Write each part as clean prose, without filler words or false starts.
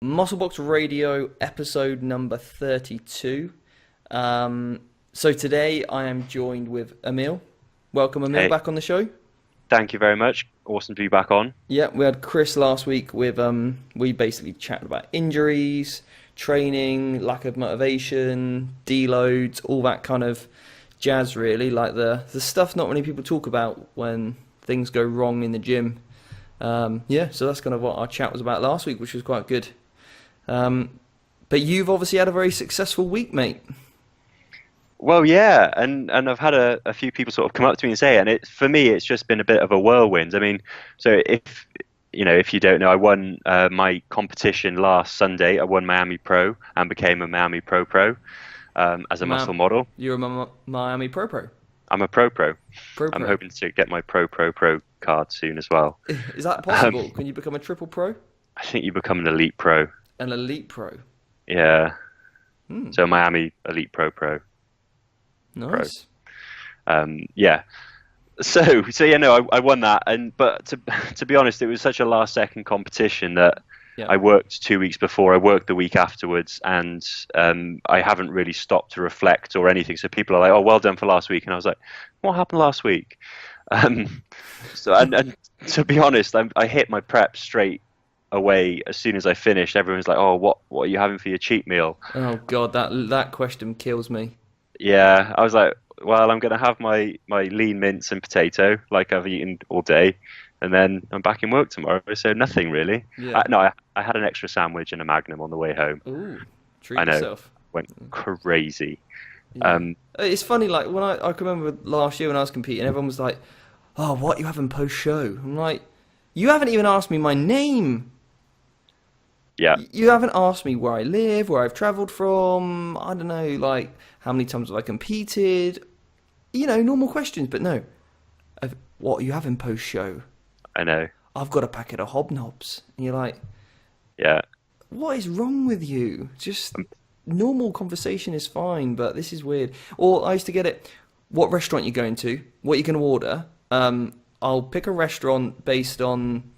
Musclebox Radio, episode number 32. So today I am joined with Emil. Welcome, Emil, back on the show. Thank you very much. Awesome to be back on. Yeah, we had Chris last week with, we basically chatted about injuries, training, lack of motivation, deloads, all that kind of jazz really, like the stuff not many people talk about when things go wrong in the gym. Yeah, so that's kind of what our chat was about last week, which was quite good. But you've obviously had a very successful week, mate. Well, yeah, and I've had a few people sort of come up to me and say it, and for me, it's just been a bit of a whirlwind. I mean, so if you don't know, I won my competition last Sunday. I won Miami Pro and became a Miami Pro as a muscle model. You're a Miami Pro. I'm a Pro. I'm hoping to get my Pro card soon as well. Is that possible? Can you become a triple pro? I think you become an Elite Pro. An Elite Pro? Yeah. So Miami Elite Pro. Nice. Yeah. So yeah, no, I won that, but to be honest, it was such a last second competition that I worked 2 weeks before, I worked the week afterwards, and I haven't really stopped to reflect or anything. So people are like, "Oh, well done for last week," and I was like, "What happened last week?" So and to be honest, I hit my prep straight away as soon as I finished. Everyone's like, "Oh, what are you having for your cheat meal?" Oh God, that question kills me. Yeah, I was like, well, I'm going to have my lean mince and potato like I've eaten all day, and then I'm back in work tomorrow, so nothing really. Yeah. I had an extra sandwich and a Magnum on the way home. Ooh, treat yourself. Went crazy. Yeah. It's funny, like when I can remember last year when I was competing, everyone was like, "Oh, what you having post show?" I'm like, "You haven't even asked me my name." Yeah. You haven't asked me where I live, where I've travelled from, I don't know, like how many times have I competed, normal questions, but no. What are you having post show? I know. I've got a packet of hobnobs. And you're like, yeah. What is wrong with you? Just normal conversation is fine, but this is weird. Or I used to get it, what restaurant you're going to, what you're going to order. I'll pick a restaurant based on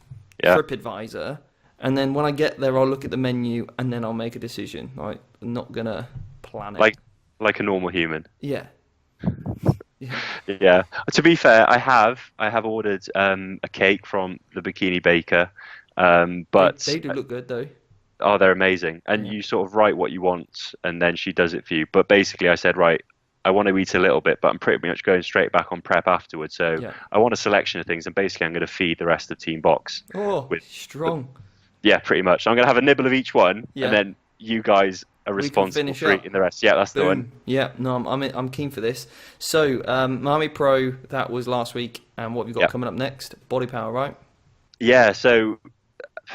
TripAdvisor. And then when I get there, I'll look at the menu and then I'll make a decision. Like, I'm not going to plan it. Like a normal human. Yeah. Yeah. To be fair, I have ordered a cake from the Bikini Baker. But they do look good though. Oh, they're amazing. And you sort of write what you want and then she does it for you. But basically I said, right, I want to eat a little bit, but I'm pretty much going straight back on prep afterwards. So I want a selection of things and basically I'm going to feed the rest of Team Box. Oh, strong. Yeah, pretty much. I'm going to have a nibble of each one, and then you guys are responsible for eating the rest. Yeah, that's the one. Yeah, no, I'm keen for this. So, Miami Pro, that was last week, and what have you got coming up next? Body Power, right? Yeah, so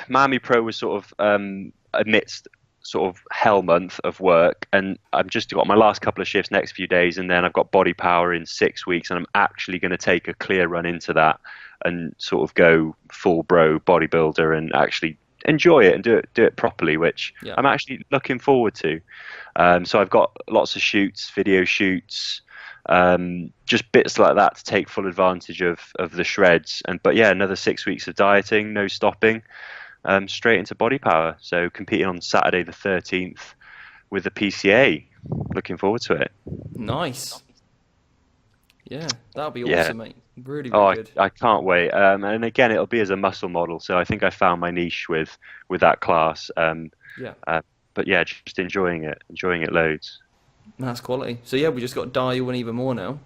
Miami Pro was sort of amidst sort of hell month of work, and I've just got my last couple of shifts next few days, and then I've got Body Power in 6 weeks, and I'm actually going to take a clear run into that and sort of go full bro bodybuilder and actually enjoy it and do it properly, which I'm actually looking forward to. So I've got lots of shoots, video shoots, just bits like that to take full advantage of the shreds. But another 6 weeks of dieting, no stopping, straight into Body Power. So competing on Saturday the 13th with the PCA. Looking forward to it. Nice. Yeah, that'll be awesome, mate. Really, really good. I can't wait. And again, it'll be as a muscle model. So I think I found my niche with that class. But just enjoying it loads. That's quality. So we just got to dial you in even more now.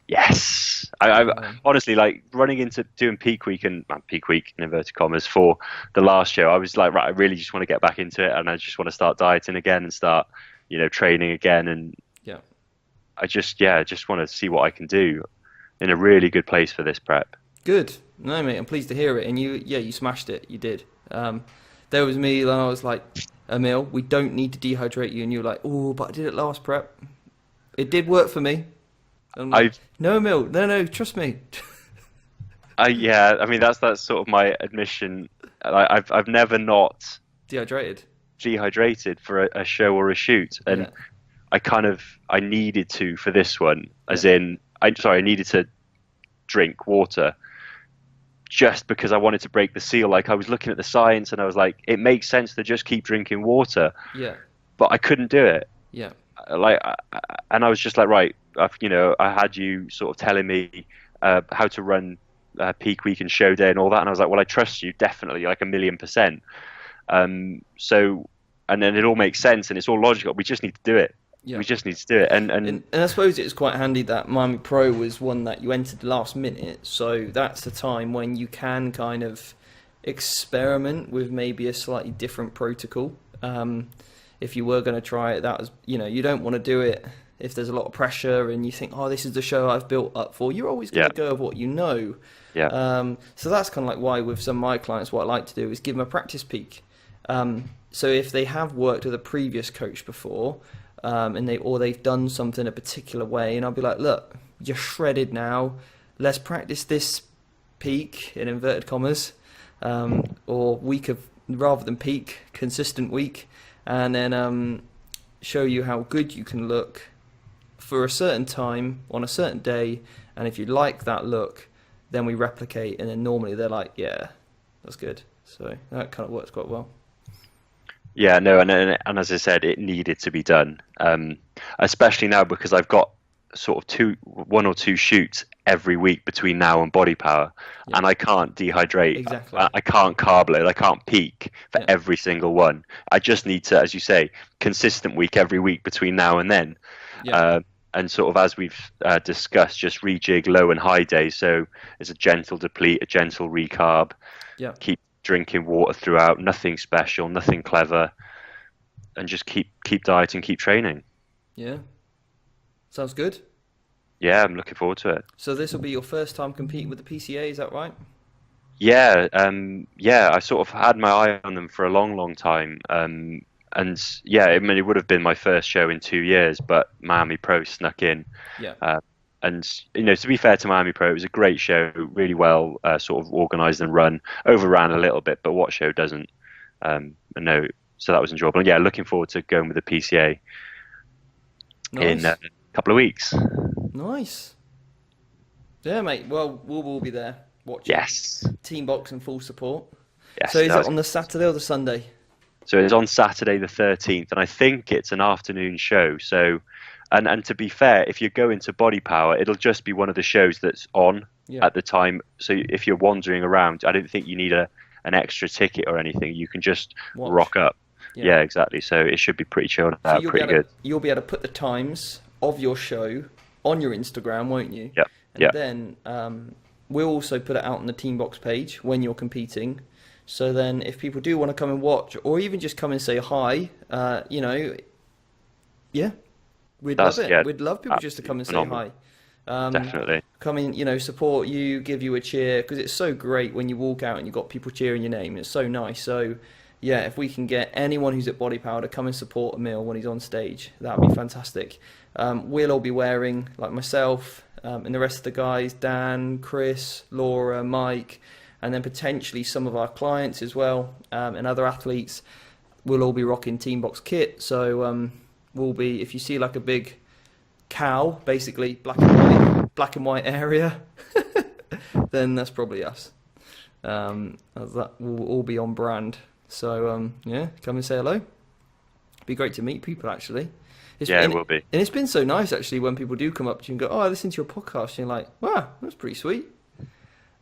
Yes. I honestly, like running into doing peak week in inverted commas for the last show, I was like, right, I really just want to get back into it, and I just want to start dieting again and start, training again, and I just want to see what I can do. In a really good place for this prep. Good. No, mate, I'm pleased to hear it. And you smashed it. You did. There was me, and I was like, Emil, we don't need to dehydrate you. And you were like, oh, but I did it last prep. It did work for me. Like, no, Emil, no, trust me. I mean, that's sort of my admission. I've never not dehydrated. dehydrated for a show or a shoot, and Yeah. I needed to for this one, as Yeah. in, I needed to drink water just because I wanted to break the seal. Like, I was looking at the science and I was like, it makes sense to just keep drinking water, Yeah. but I couldn't do it. Yeah. Like, and I was just like, right, I had you sort of telling me how to run peak week and show day and all that, and I was like, well, I trust you definitely, like 1,000,000%. So, and then it all makes sense and it's all logical. We just need to do it. Yeah. We just need to do it. And And I suppose it's quite handy that Miami Pro was one that you entered last minute, so that's the time when you can kind of experiment with maybe a slightly different protocol. If you were going to try it, that was, you don't want to do it if there's a lot of pressure and you think, oh, this is the show I've built up for. You're always going to go with what you know. Yeah. So that's kind of like why with some of my clients, what I like to do is give them a practice peek. So if they have worked with a previous coach before, and they've done something a particular way, and I'll be like, look, you're shredded now. Let's practice this peak in inverted commas, or week of, rather than peak, consistent week, and then show you how good you can look for a certain time on a certain day. And if you like that look, then we replicate, and then normally they're like, yeah, that's good. So that kind of works quite well. Yeah, no, and as I said, it needed to be done, especially now because I've got sort of one or two shoots every week between now and Body Power, and I can't dehydrate. Exactly. I can't carb load. I can't peak for every single one. I just need to, as you say, consistent week every week between now and then. And sort of, as we've discussed, just rejig low and high days. So it's a gentle deplete, a gentle recarb. Yeah. Keep drinking water throughout, nothing special, nothing clever, and just keep dieting, keep training. Yeah. Sounds good. Yeah, I'm looking forward to it. So this will be your first time competing with the PCA, is that right? Yeah, I sort of had my eye on them for a long time. And yeah, I mean, it would have been my first show in 2 years, but Miami Pro snuck in. Yeah. And to be fair to Miami Pro, it was a great show, really well sort of organised and run. Overran a little bit, but what show doesn't? No, so that was enjoyable. And yeah, looking forward to going with the PCA in a couple of weeks. Nice. Yeah, mate. Well, we'll all be there watching. Yes. Team box and full support. Yes. So is it on the Saturday or the Sunday? So it's on Saturday the 13th, and I think it's an afternoon show. So, and to be fair, if you go into Body Power, it'll just be one of the shows that's on at the time. So if you're wandering around, I don't think you need an extra ticket or anything. You can just rock up. Yeah, exactly. So it should be pretty chilled out, pretty good. You'll be able to put the times of your show on your Instagram, won't you? Yeah. And then we'll also put it out on the Team Box page when you're competing. So then if people do want to come and watch, or even just come and say hi, we'd love it. Yeah, we'd love people just to come and say hi. Definitely. Come in, support you, give you a cheer, because it's so great when you walk out and you've got people cheering your name. It's so nice. So, yeah, if we can get anyone who's at Body Power to come and support Emil when he's on stage, that would be fantastic. We'll all be wearing, like myself and the rest of the guys, Dan, Chris, Laura, Mike, and then potentially some of our clients as well, and other athletes, we'll all be rocking Team Box kit. So we'll be, if you see like a big cow, basically black and white area, then that's probably us. That will all be on brand. So come and say hello. It'd be great to meet people, actually. It will be. And it's been so nice, actually, when people do come up to you and go, oh, I listened to your podcast. And you're like, wow, that's pretty sweet.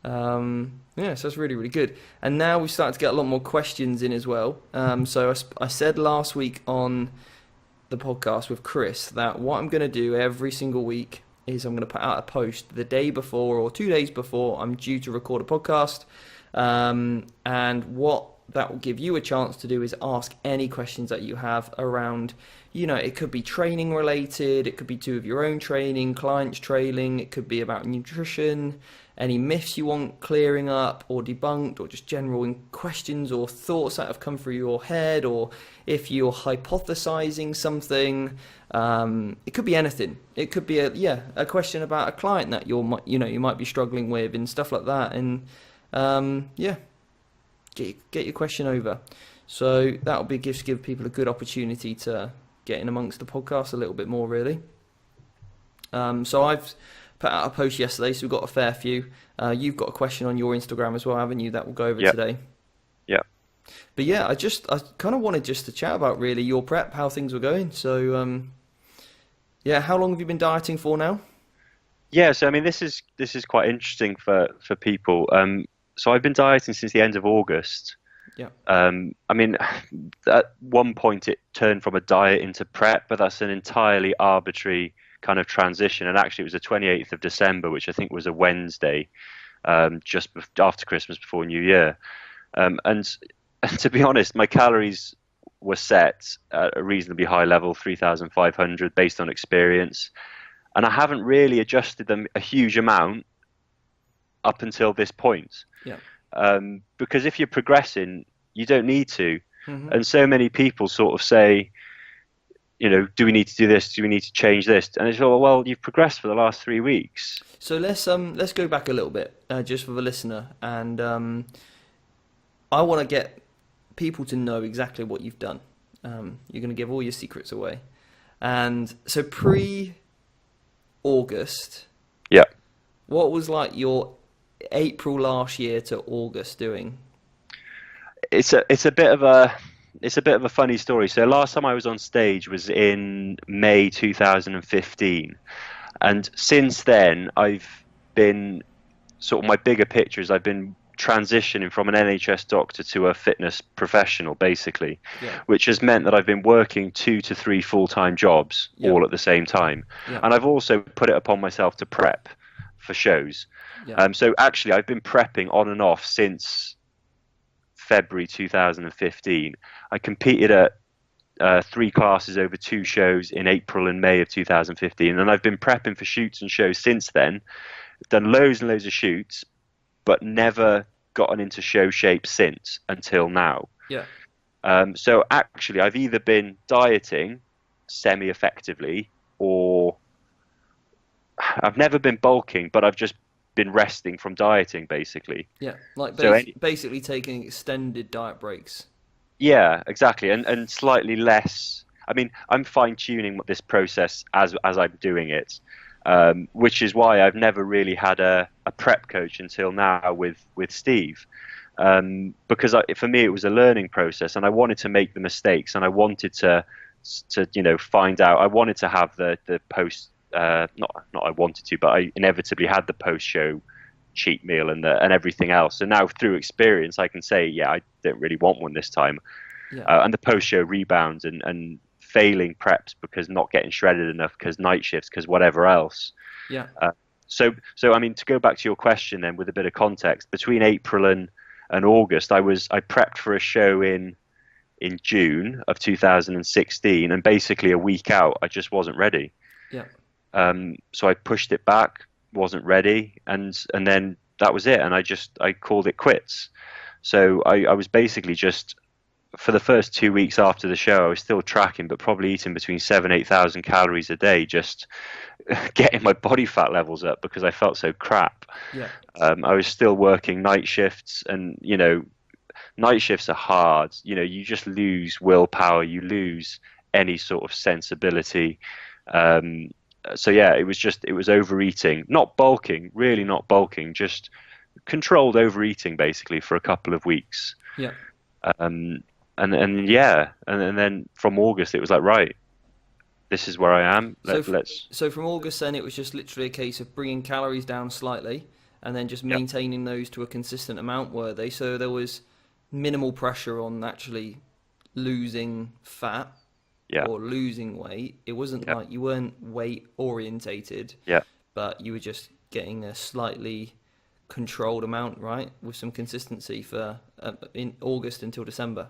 So that's really, really good. And now we're starting to get a lot more questions in as well. So I said last week on the podcast with Chris that what I'm going to do every single week is I'm going to put out a post the day before or 2 days before I'm due to record a podcast. And what that will give you a chance to do is ask any questions that you have around, it could be training related, it could be of your own training, clients trailing, it could be about nutrition, any myths you want clearing up or debunked, or just general questions or thoughts that have come through your head, or if you're hypothesizing something. It could be anything. It could be a question about a client that you might be struggling with and stuff like that. And get your question over. So that'll be just give people a good opportunity to get in amongst the podcast a little bit more, really. So I've put out a post yesterday, so we've got a fair few. You've got a question on your Instagram as well, haven't you? That we'll go over today. Yeah. But yeah, I kind of wanted just to chat about really your prep, how things were going. So yeah, how long have you been dieting for now? Yeah, so I mean, this is quite interesting for people. So I've been dieting since the end of August. Yeah. I mean, at one point it turned from a diet into prep, but that's an entirely arbitrary kind of transition. And actually, it was the 28th of December, which I think was a Wednesday, just after Christmas, before New Year. And to be honest, my calories were set at a reasonably high level, 3,500, based on experience. And I haven't really adjusted them a huge amount up until this point. Yeah. Because if you're progressing, you don't need to. Mm-hmm. And so many people sort of say, you know, do we need to do this? Do we need to change this? And it's well, you've progressed for the last 3 weeks. So let's go back a little bit, just for the listener, and I want to get people to know exactly what you've done. You're going to give all your secrets away, and so pre-August, Yeah. what was like your April last year to August doing? It's a bit of a funny story. So last time I was on stage was in May 2015, and since then I've been sort of, my bigger picture is I've been transitioning from an NHS doctor to a fitness professional, basically, which has meant that I've been working 2 to 3 full-time jobs all at the same time, and I've also put it upon myself to prep for shows. So actually I've been prepping on and off since February 2015. I competed at 3 classes over 2 shows in April and May of 2015, and I've been prepping for shoots and shows since then. Done loads and loads of shoots, but never gotten into show shape since until now. So actually I've either been dieting semi-effectively, or I've never been bulking, but I've just been resting from dieting, basically. Like basically taking extended diet breaks. Yeah, exactly, and slightly less. I mean, I'm fine-tuning this process as I'm doing it, which is why I've never really had a prep coach until now with Steve, because for me it was a learning process, and I wanted to make the mistakes, and I wanted to find out. I wanted to have the post. Not I wanted to, but I inevitably had the post-show cheat meal and everything else. So now through experience, I can say, yeah, I don't really want one this time. And the post-show rebounds and failing preps because not getting shredded enough, because night shifts, because whatever else. So I mean, to go back to your question then, with a bit of context, between April and August, I prepped for a show in June of 2016, and basically a week out, I just wasn't ready. So I pushed it back, wasn't ready, and then that was it, and I called it quits. So I was basically just, for the first 2 weeks after the show, I was still tracking, but probably eating between 7,000-8,000 calories a day, just getting my body fat levels up because I felt so crap. I was still working night shifts, and night shifts are hard. You just lose willpower, you lose any sort of sensibility. So yeah, it was overeating, not bulking, really not bulking, just controlled overeating basically for a couple of weeks. And then from August it was like, right, this is where I am. So from August then it was just literally a case of bringing calories down slightly and then just maintaining those to a consistent amount, were they? So there was minimal pressure on actually losing fat. Or losing weight. It wasn't like you weren't weight orientated, but you were just getting a slightly controlled amount, right, with some consistency for in August until December.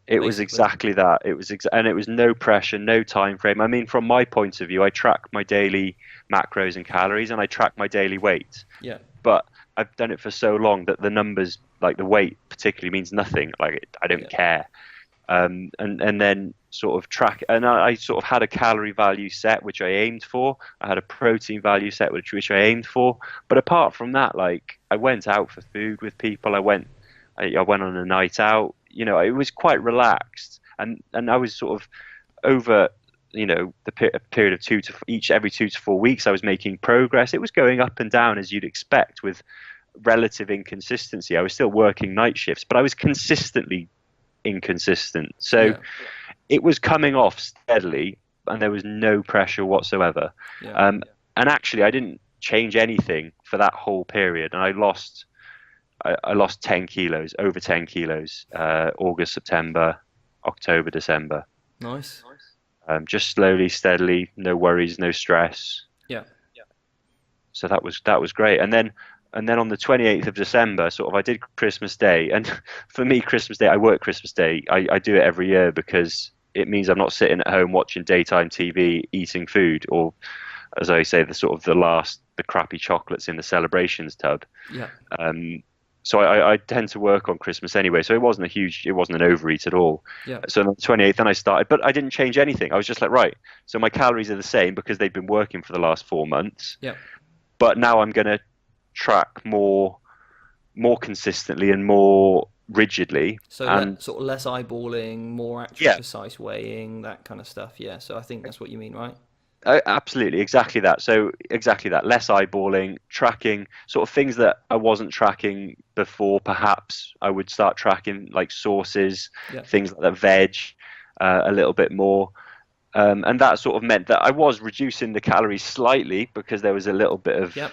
It was exactly that. It was and it was no pressure, no time frame. I mean, from my point of view, I track my daily macros and calories, and I track my daily weight. But I've done it for so long that the numbers, like the weight particularly, means nothing. Like I don't care. And then sort of track, and I sort of had a calorie value set which I aimed for. I had a protein value set which I aimed for. But apart from that, like, I went out for food with people. I went on a night out. it was quite relaxed, and I was sort of over, the period of every 2 to 4 weeks, I was making progress. It was going up and down as you'd expect with relative inconsistency. I was still working night shifts, but I was consistently inconsistent. So Yeah. it was coming off steadily, and there was no pressure whatsoever. Yeah. And actually, I didn't change anything for that whole period, and I lost 10 kilos, over 10 kilos, August, September, October, December. Nice. Just slowly, steadily, no worries, no stress. Yeah. So that was great. And then on the 28th of December, sort of, I did Christmas Day. And for me, Christmas Day, I work Christmas Day. I do it every year because it means I'm not sitting at home watching daytime TV, eating food, or, as I say, the crappy chocolates in the celebrations tub. Yeah. So I tend to work on Christmas anyway, so it wasn't an overeat at all. Yeah. So on the 28th, then I started, but I didn't change anything. I was just like, right, so my calories are the same because they've been working for the last 4 months. Yeah. But now I'm going to track more consistently and more rigidly. So And sort of less eyeballing, more actual yeah, precise weighing, that kind of stuff. Yeah. So I think that's what you mean, right? absolutely, exactly that. So exactly that, less eyeballing, tracking sort of things that I wasn't tracking before. Perhaps I would start tracking like sauces, Yeah. things like that, veg, a little bit more. And that sort of meant that I was reducing the calories slightly because there was a little bit of Yep.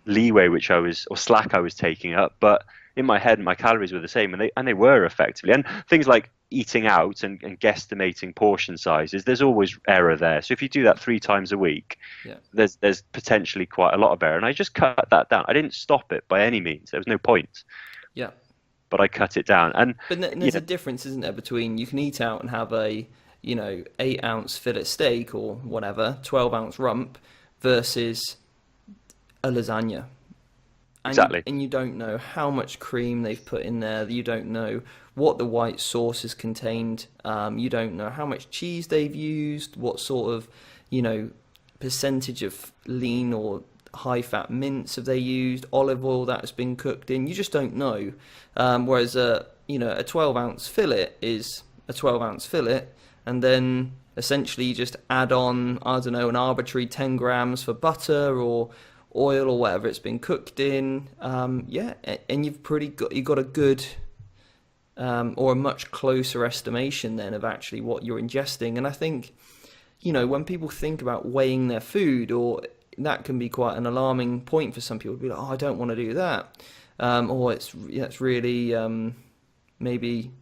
leeway or slack I was taking up, but in my head my calories were the same, and they were effectively. And things like eating out and guesstimating portion sizes, there's always error there. So if you do that 3 times a week, Yeah. there's potentially quite a lot of error, and I just cut that down. I didn't stop it by any means, there was no point, Yeah. but I cut it down. And But there's a difference, isn't there, between you can eat out and have a 8-ounce fillet steak or whatever, 12-ounce rump versus a lasagna. exactly. And you don't know how much cream they've put in there. You don't know what the white sauce is contained. You don't know how much cheese they've used, what sort of, percentage of lean or high-fat mince have they used, olive oil that has been cooked in. You just don't know. Whereas a 12-ounce fillet is a 12-ounce fillet, and then essentially you just add on, I don't know, an arbitrary 10 grams for butter or oil or whatever it's been cooked in. And you've got a good or a much closer estimation then of actually what you're ingesting. And I think, when people think about weighing their food, or that can be quite an alarming point for some people to be like, oh, I don't want to do that. Or it's really maybe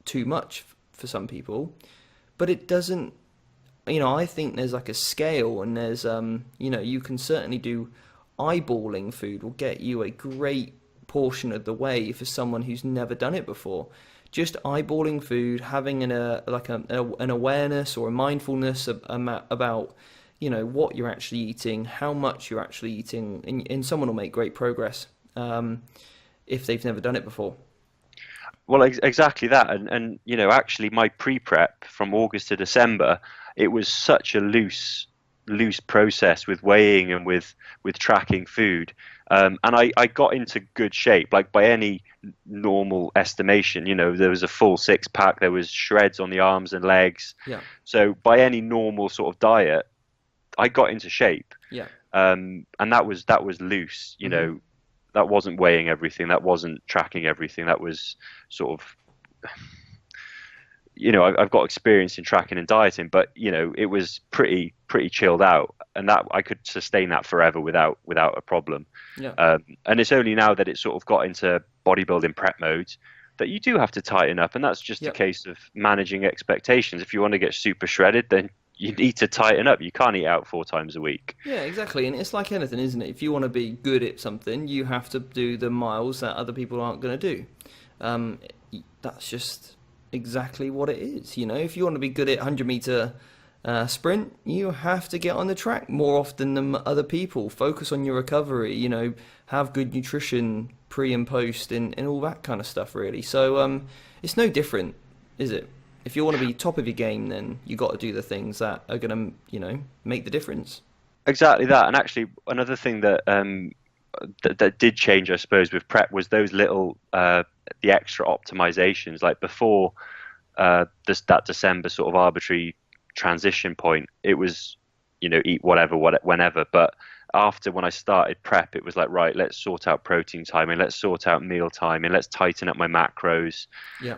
too much for some people. But it doesn't, I think there's like a scale, and there's, you can certainly do eyeballing food will get you a great portion of the way for someone who's never done it before. Just eyeballing food, having an awareness or a mindfulness about, what you're actually eating, how much you're actually eating, and someone will make great progress if they've never done it before. Well, exactly that. And actually my pre-prep from August to December, it was such a loose process with weighing and with tracking food. And I got into good shape, like by any normal estimation. There was a full 6-pack, there was shreds on the arms and legs. Yeah. So by any normal sort of diet, I got into shape. Yeah. And that was loose, Mm-hmm. That wasn't weighing everything, that wasn't tracking everything, that was sort of, I've got experience in tracking and dieting, but it was pretty chilled out, and that I could sustain that forever without a problem. Yeah. And it's only now that it sort of got into bodybuilding prep modes that you do have to tighten up, and that's just Yep. a case of managing expectations. If you want to get super shredded, then you need to tighten up. You can't eat out 4 times a week. Yeah, exactly. And it's like anything, isn't it? If you want to be good at something, you have to do the miles that other people aren't going to do. That's just exactly what it is. If you want to be good at 100-meter sprint, you have to get on the track more often than other people. Focus on your recovery, have good nutrition pre and post and all that kind of stuff, really. So it's no different, is it? If you want to be top of your game, then you got to do the things that are going to, make the difference. Exactly that. And actually, another thing that that did change, I suppose, with prep was those little the extra optimizations, like before that December sort of arbitrary transition point, it was, eat whatever, whenever. But after, when I started prep, it was like, right, let's sort out protein timing, let's sort out meal timing, let's tighten up my macros. Yeah.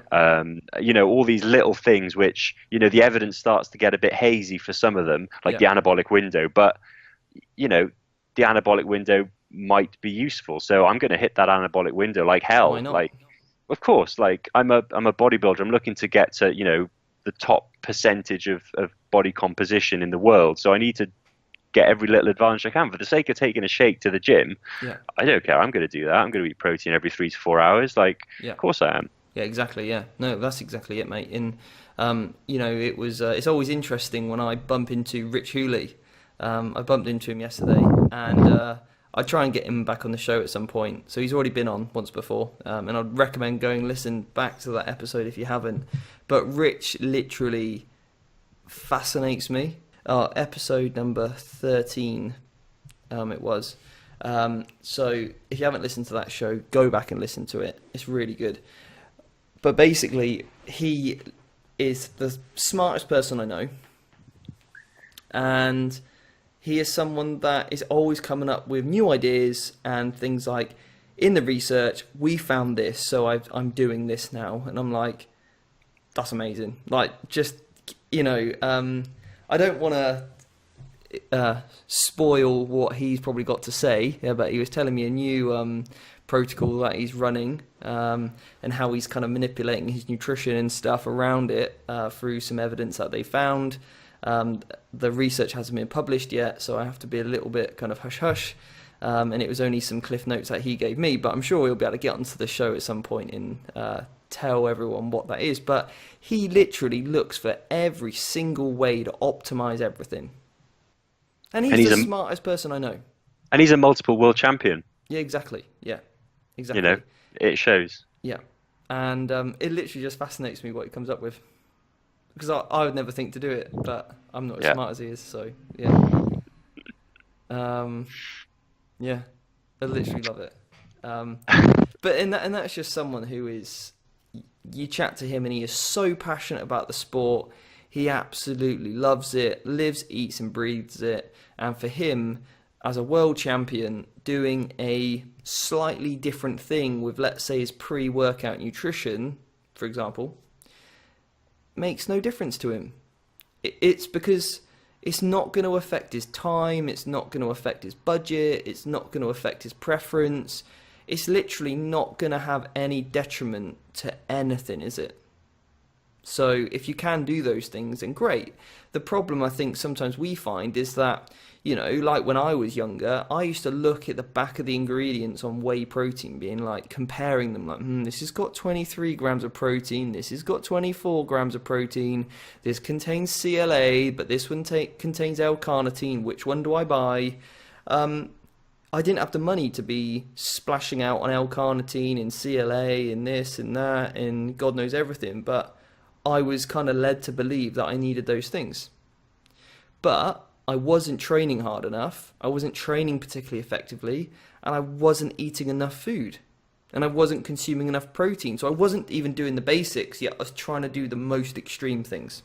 All these little things which, the evidence starts to get a bit hazy for some of them, like the anabolic window. But, the anabolic window might be useful. So I'm going to hit that anabolic window like hell. Why not? Like, of course, like I'm a bodybuilder. I'm looking to get to, the top percentage of body composition in the world. So I need to get every little advantage I can. For the sake of taking a shake to the gym, I don't care. I'm going to do that. I'm going to eat protein every 3 to 4 hours. Like, of course I am. Yeah, exactly. Yeah, no, that's exactly it, mate. And it was. It's always interesting when I bump into Rich Hooley. I bumped into him yesterday, and I try and get him back on the show at some point. So he's already been on once before, and I'd recommend going and listen back to that episode if you haven't. But Rich literally fascinates me. Episode number 13, it was. So if you haven't listened to that show, go back and listen to it. It's really good. But basically, he is the smartest person I know, and he is someone that is always coming up with new ideas and things like, in the research, we found this, so I'm doing this now. And I'm like, that's amazing. Like, just, I don't want to spoil what he's probably got to say, but he was telling me a new protocol that he's running, and how he's kind of manipulating his nutrition and stuff around it through some evidence that they found. The research hasn't been published yet, so I have to be a little bit kind of hush-hush. And it was only some cliff notes that he gave me, but I'm sure he'll be able to get onto the show at some point and tell everyone what that is. But he literally looks for every single way to optimize everything. And he's the smartest person I know. And he's a multiple world champion. Yeah, exactly. Yeah, exactly. It shows. Yeah. And it literally just fascinates me what he comes up with. Because I would never think to do it, but I'm not as smart as he is, so yeah. Yeah, I literally love it. And that's just someone who is, you chat to him and he is so passionate about the sport. He absolutely loves it, lives, eats and breathes it. And for him, as a world champion, doing a slightly different thing with, let's say, his pre-workout nutrition, for example, makes no difference to him. It's because it's not going to affect his time, it's not going to affect his budget, it's not going to affect his preference. It's literally not going to have any detriment to anything, is it? So if you can do those things, then great. The problem I think sometimes we find is that, like when I was younger, I used to look at the back of the ingredients on whey protein, being like, comparing them, like, this has got 23 grams of protein, this has got 24 grams of protein, this contains CLA, but this one contains L-carnitine, which one do I buy? I didn't have the money to be splashing out on L-carnitine and CLA and this and that and God knows everything, but I was kind of led to believe that I needed those things. But I wasn't training hard enough, I wasn't training particularly effectively, and I wasn't eating enough food, and I wasn't consuming enough protein. So I wasn't even doing the basics, yet I was trying to do the most extreme things.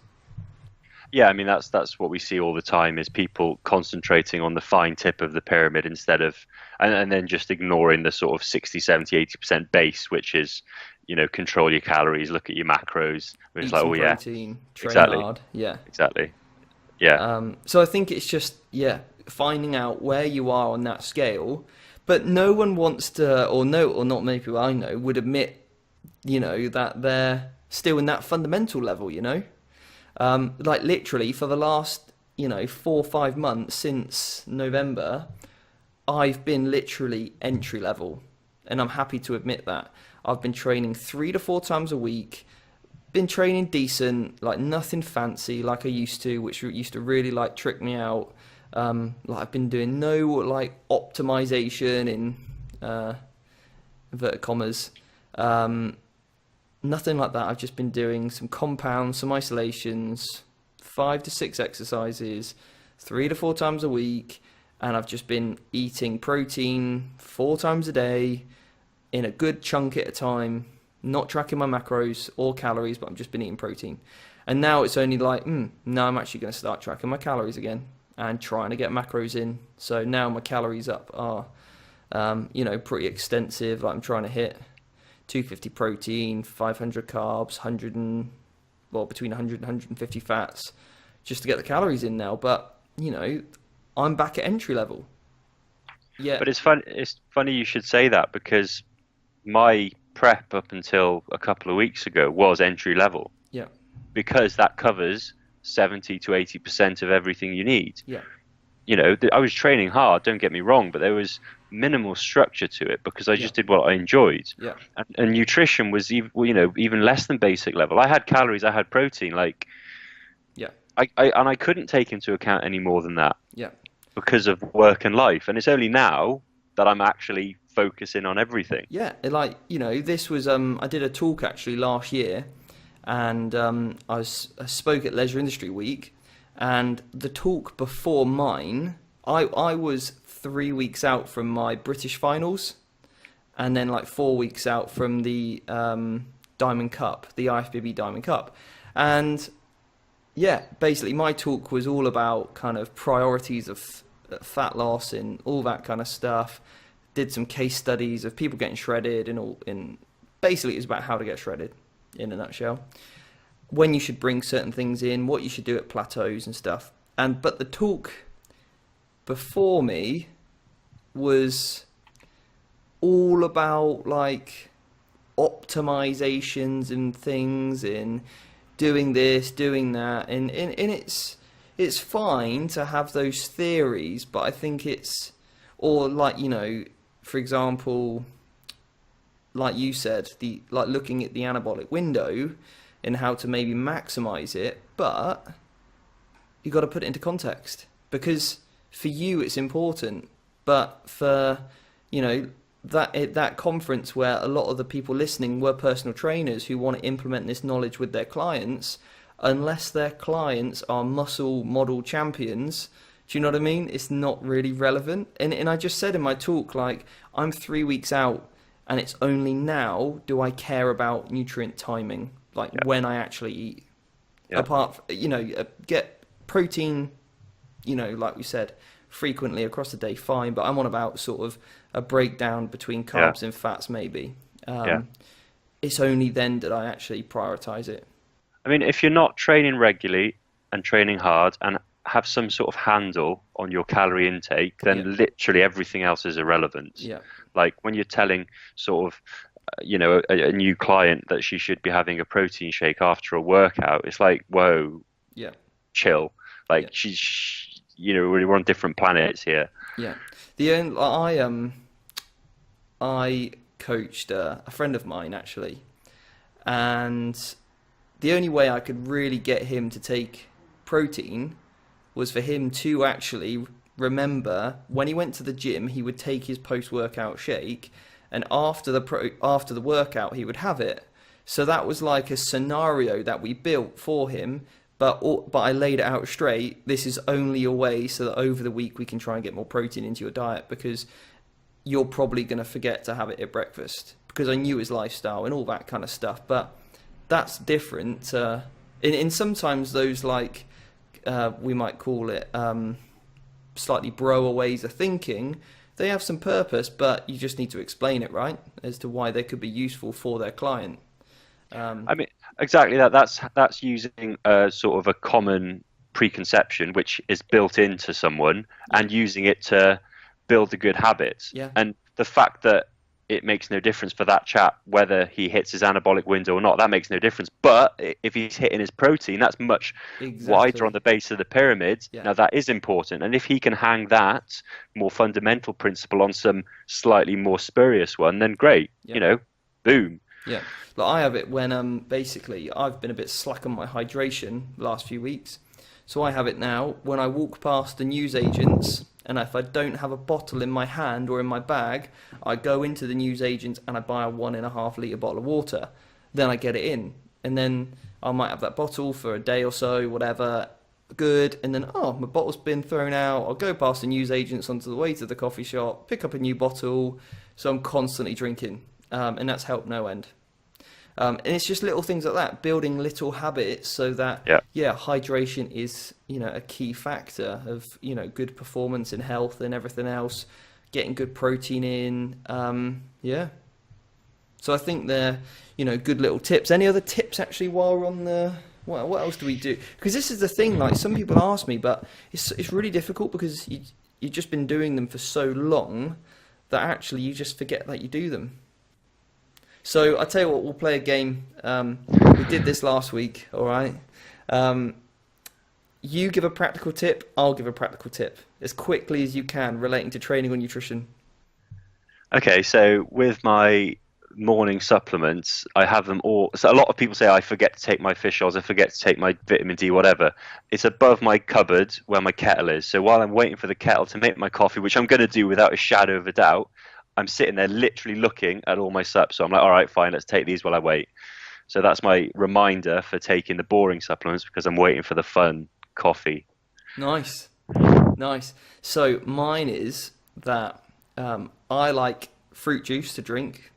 Yeah, I mean, that's what we see all the time, is people concentrating on the fine tip of the pyramid instead of, and then just ignoring the sort of 60, 70, 80% base, which is, control your calories, look at your macros. It's Eat like, some oh protein, train exactly. hard. Yeah. Exactly. Yeah. So I think it's just, finding out where you are on that scale. But no one wants to, or not many people I know would admit, that they're still in that fundamental level, like literally for the last, 4 or 5 months since November, I've been literally entry level, and I'm happy to admit that. I've been training 3 to 4 times a week, been training decent, like nothing fancy like I used to, which used to really like trick me out. Like I've been doing no like optimization in inverted commas, nothing like that. I've just been doing some compounds, some isolations, 5 to 6 exercises, 3 to 4 times a week, and I've just been eating protein 4 times a day in a good chunk at a time, not tracking my macros or calories, but I've just been eating protein. And now it's only like, now I'm actually going to start tracking my calories again and trying to get macros in. So now my calories up are, pretty extensive. Like I'm trying to hit 250 protein, 500 carbs, between 100 and 150 fats, just to get the calories in now. But, I'm back at entry level. Yeah. But it's funny you should say that, because my prep up until a couple of weeks ago was entry level. Yeah. Because that covers 70 to 80% of everything you need. Yeah. I was training hard, don't get me wrong, but there was minimal structure to it because I just did what I enjoyed. Yeah. And nutrition was even less than basic level. I had calories, I had protein, I couldn't take into account any more than that. Yeah. Because of work and life. And it's only now that I'm actually focusing on everything. Yeah, this was I did a talk actually last year, and I spoke at Leisure Industry Week, and the talk before mine, I was 3 weeks out from my British finals, and then like 4 weeks out from the Diamond Cup, the IFBB Diamond Cup, and yeah, basically my talk was all about kind of priorities of fat loss and all that kind of stuff. Did some case studies of people getting shredded and basically it was about how to get shredded in a nutshell. When you should bring certain things in, what you should do at plateaus and stuff. But the talk before me was all about like optimizations and things and doing this, doing that, and it's fine to have those theories, but I think for example, like you said, looking at the anabolic window and how to maybe maximize it, but you got to put it into context, because for you it's important, but for that conference where a lot of the people listening were personal trainers who want to implement this knowledge with their clients, unless their clients are muscle model champions, do you know what I mean? It's not really relevant. And I just said in my talk, like, I'm 3 weeks out and it's only now do I care about nutrient timing, like when I actually eat. Apart, get protein, like we said, frequently across the day, fine, but I'm on about sort of a breakdown between carbs and fats maybe. It's only then that I actually prioritize it. I mean, if you're not training regularly and training hard and have some sort of handle on your calorie intake, then literally everything else is irrelevant. Yeah. Like when you're telling sort of, a new client that she should be having a protein shake after a workout, it's like, whoa, chill. Like we're on different planets here. Yeah. I coached a friend of mine actually, and the only way I could really get him to take protein was for him to actually remember when he went to the gym, he would take his post-workout shake, and after the workout, he would have it. So that was like a scenario that we built for him, but I laid it out straight. This is only a way so that over the week we can try and get more protein into your diet, because you're probably going to forget to have it at breakfast, because I knew his lifestyle and all that kind of stuff. But that's different. In sometimes those we might call it slightly broer ways of thinking, they have some purpose, but you just need to explain it right as to why they could be useful for their client. I mean, exactly that. That's using a sort of a common preconception which is built into someone and using it to build a good habit. Yeah. And the fact that it makes no difference for that chap whether he hits his anabolic window or not, that makes no difference. But if he's hitting his protein, that's much wider on the base of the pyramid. Yeah. Now that is important. And if he can hang that more fundamental principle on some slightly more spurious one, then great. Boom. Yeah. Like I have it when basically I've been a bit slack on my hydration the last few weeks. So I have it now when I walk past the newsagents, and if I don't have a bottle in my hand or in my bag, I go into the newsagents and I buy a 1.5 litre bottle of water. Then I get it in, and then I might have that bottle for a day or so, whatever, good, and then, my bottle's been thrown out. I'll go past the newsagents onto the way to the coffee shop, pick up a new bottle, so I'm constantly drinking, and that's helped no end. And it's just little things like that, building little habits so that, Yeah. yeah, hydration is, a key factor of, good performance and health and everything else, getting good protein in. Yeah. So I think they're, good little tips. Any other tips actually while we're on the, what else do we do? Because this is the thing, like some people ask me, but it's really difficult because you've just been doing them for so long that actually you just forget that you do them. So I tell you what, we'll play a game. We did this last week, all right? You give a practical tip, I'll give a practical tip as quickly as you can relating to training or nutrition. Okay, so with my morning supplements, I have them all. So a lot of people say I forget to take my fish oils, I forget to take my vitamin D, whatever. It's above my cupboard where my kettle is. So while I'm waiting for the kettle to make my coffee, which I'm going to do without a shadow of a doubt, I'm sitting there literally looking at all my subs. So I'm like, all right, fine, let's take these while I wait. So that's my reminder for taking the boring supplements because I'm waiting for the fun coffee. Nice. Nice. So mine is that I like fruit juice to drink.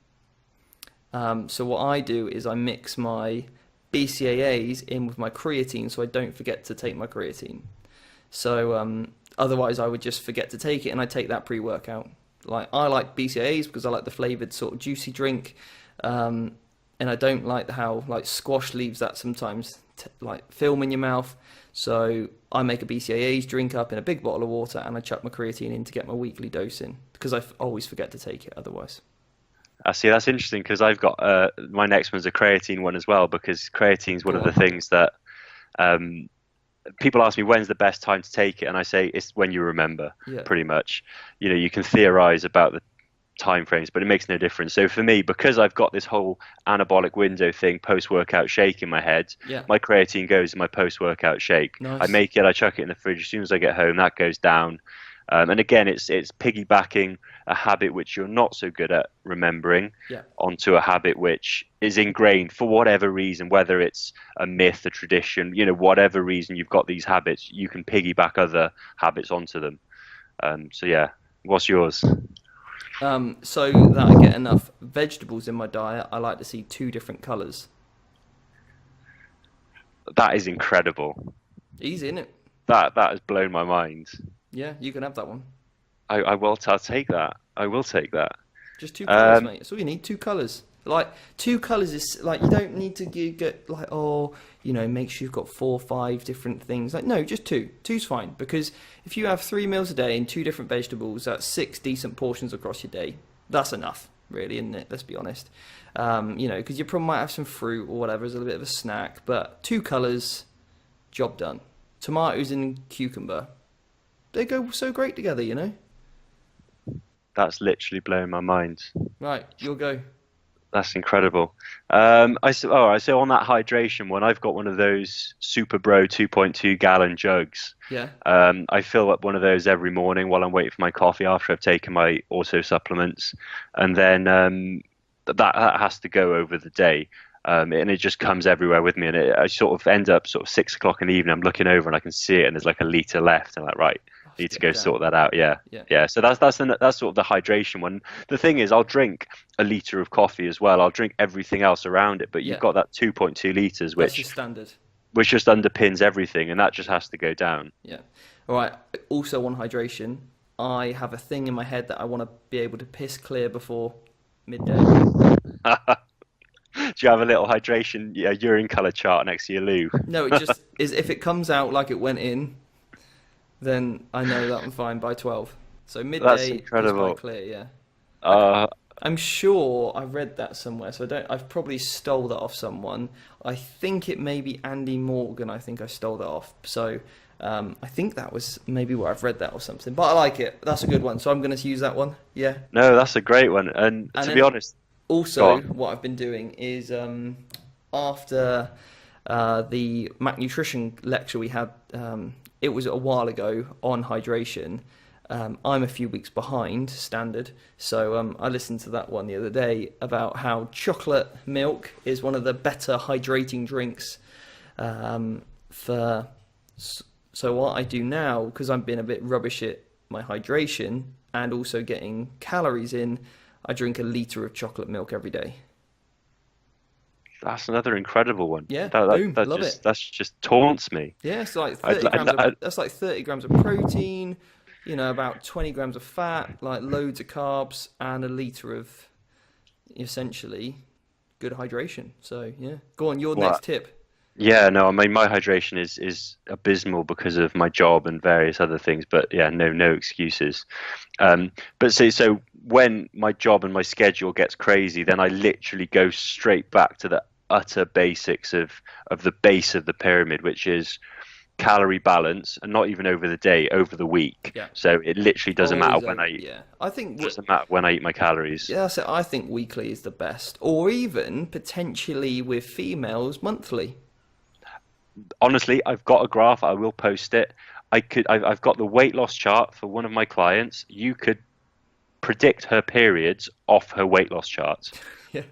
So what I do is I mix my BCAAs in with my creatine so I don't forget to take my creatine. So otherwise I would just forget to take it, and I take that pre-workout. Like I like BCAAs because I like the flavoured sort of juicy drink, and I don't like how like squash leaves that sometimes like film in your mouth. So I make a BCAAs drink up in a big bottle of water, and I chuck my creatine in to get my weekly dose in because I always forget to take it otherwise. I see, that's interesting because I've got my next one's a creatine one as well, because creatine is one of the things that people ask me when's the best time to take it, and I say it's when you remember. Yeah. Pretty much. You can theorize about the time frames, but it makes no difference. So for me, because I've got this whole anabolic window thing, post-workout shake in my head, Yeah. my creatine goes in my post-workout shake. Nice. I make it, I chuck it in the fridge. As soon as I get home, that goes down. And again, it's piggybacking a habit which you're not so good at remembering onto a habit which is ingrained for whatever reason, whether it's a myth, a tradition, whatever reason you've got these habits, you can piggyback other habits onto them. So yeah, what's yours? So that I get enough vegetables in my diet, I like to see 2 different colours. That is incredible. Easy, isn't it? That has blown my mind. Yeah, you can have that one. I'll take that. I will take that. Just 2 colours, mate. That's all you need, 2 colours. Like, 2 colours is, like, you don't need to get, like, make sure you've got 4 or 5 different things. Like, no, just 2. 2's fine. Because if you have 3 meals a day and 2 different vegetables, that's 6 decent portions across your day. That's enough, really, isn't it? Let's be honest. Because you probably might have some fruit or whatever as a bit of a snack. But 2 colours, job done. Tomatoes and cucumber. They go so great together, That's literally blowing my mind. Right, you'll go. That's incredible. All right, so on that hydration one, I've got one of those Super Bro 2.2 gallon jugs. Yeah. I fill up one of those every morning while I'm waiting for my coffee after I've taken my auto supplements. And then that has to go over the day. And it just comes everywhere with me. And I sort of end up sort of 6 o'clock in the evening, I'm looking over and I can see it and there's like a litre left. And I'm like, right. Need to go sort that out. Yeah. So that's sort of the hydration one. The thing is, I'll drink a litre of coffee as well. I'll drink everything else around it, but you've got that 2.2 litres, that's your standard, which just underpins everything, and that just has to go down. Yeah. All right. Also on hydration, I have a thing in my head that I want to be able to piss clear before midday. Do you have a little hydration urine colour chart next to your loo? No, it just is. If it comes out like it went in, then I know that I'm fine by 12. So midday is quite clear, yeah. I'm sure I read that somewhere, so I've probably stole that off someone. I think it may be Andy Morgan. I think I stole that off. So I think that was maybe where I've read that or something. But I like it. That's a good one. So I'm going to use that one. Yeah. No, that's a great one. And to be honest, also what I've been doing is after the Mac Nutrition lecture we had. It was a while ago on hydration. I'm a few weeks behind standard, so I listened to that one the other day about how chocolate milk is one of the better hydrating drinks. So what I do now, because I'm being a bit rubbish at my hydration and also getting calories in, I drink a litre of chocolate milk every day. That's another incredible one. Yeah, boom, love it. That's just taunts me. Yeah, it's like I'd, 30 grams of I'd, that's like 30 grams of protein, about 20 grams of fat, like loads of carbs, and a liter of essentially good hydration. So yeah, go on, your well, next tip. yeah, no, I mean my hydration is abysmal because of my job and various other things, but yeah, no excuses. But so when my job and my schedule gets crazy, then I literally go straight back to the utter basics of the base of the pyramid, which is calorie balance, and not even over the day, over the week. Yeah, So it literally doesn't matter always when over. I Yeah, I think doesn't matter when I eat my calories. yeah, so I think weekly is the best, or even potentially with females monthly. Honestly, I've got a graph. I will post it. I've got the weight loss chart for one of my clients. You could predict her periods off her weight loss chart. Yeah,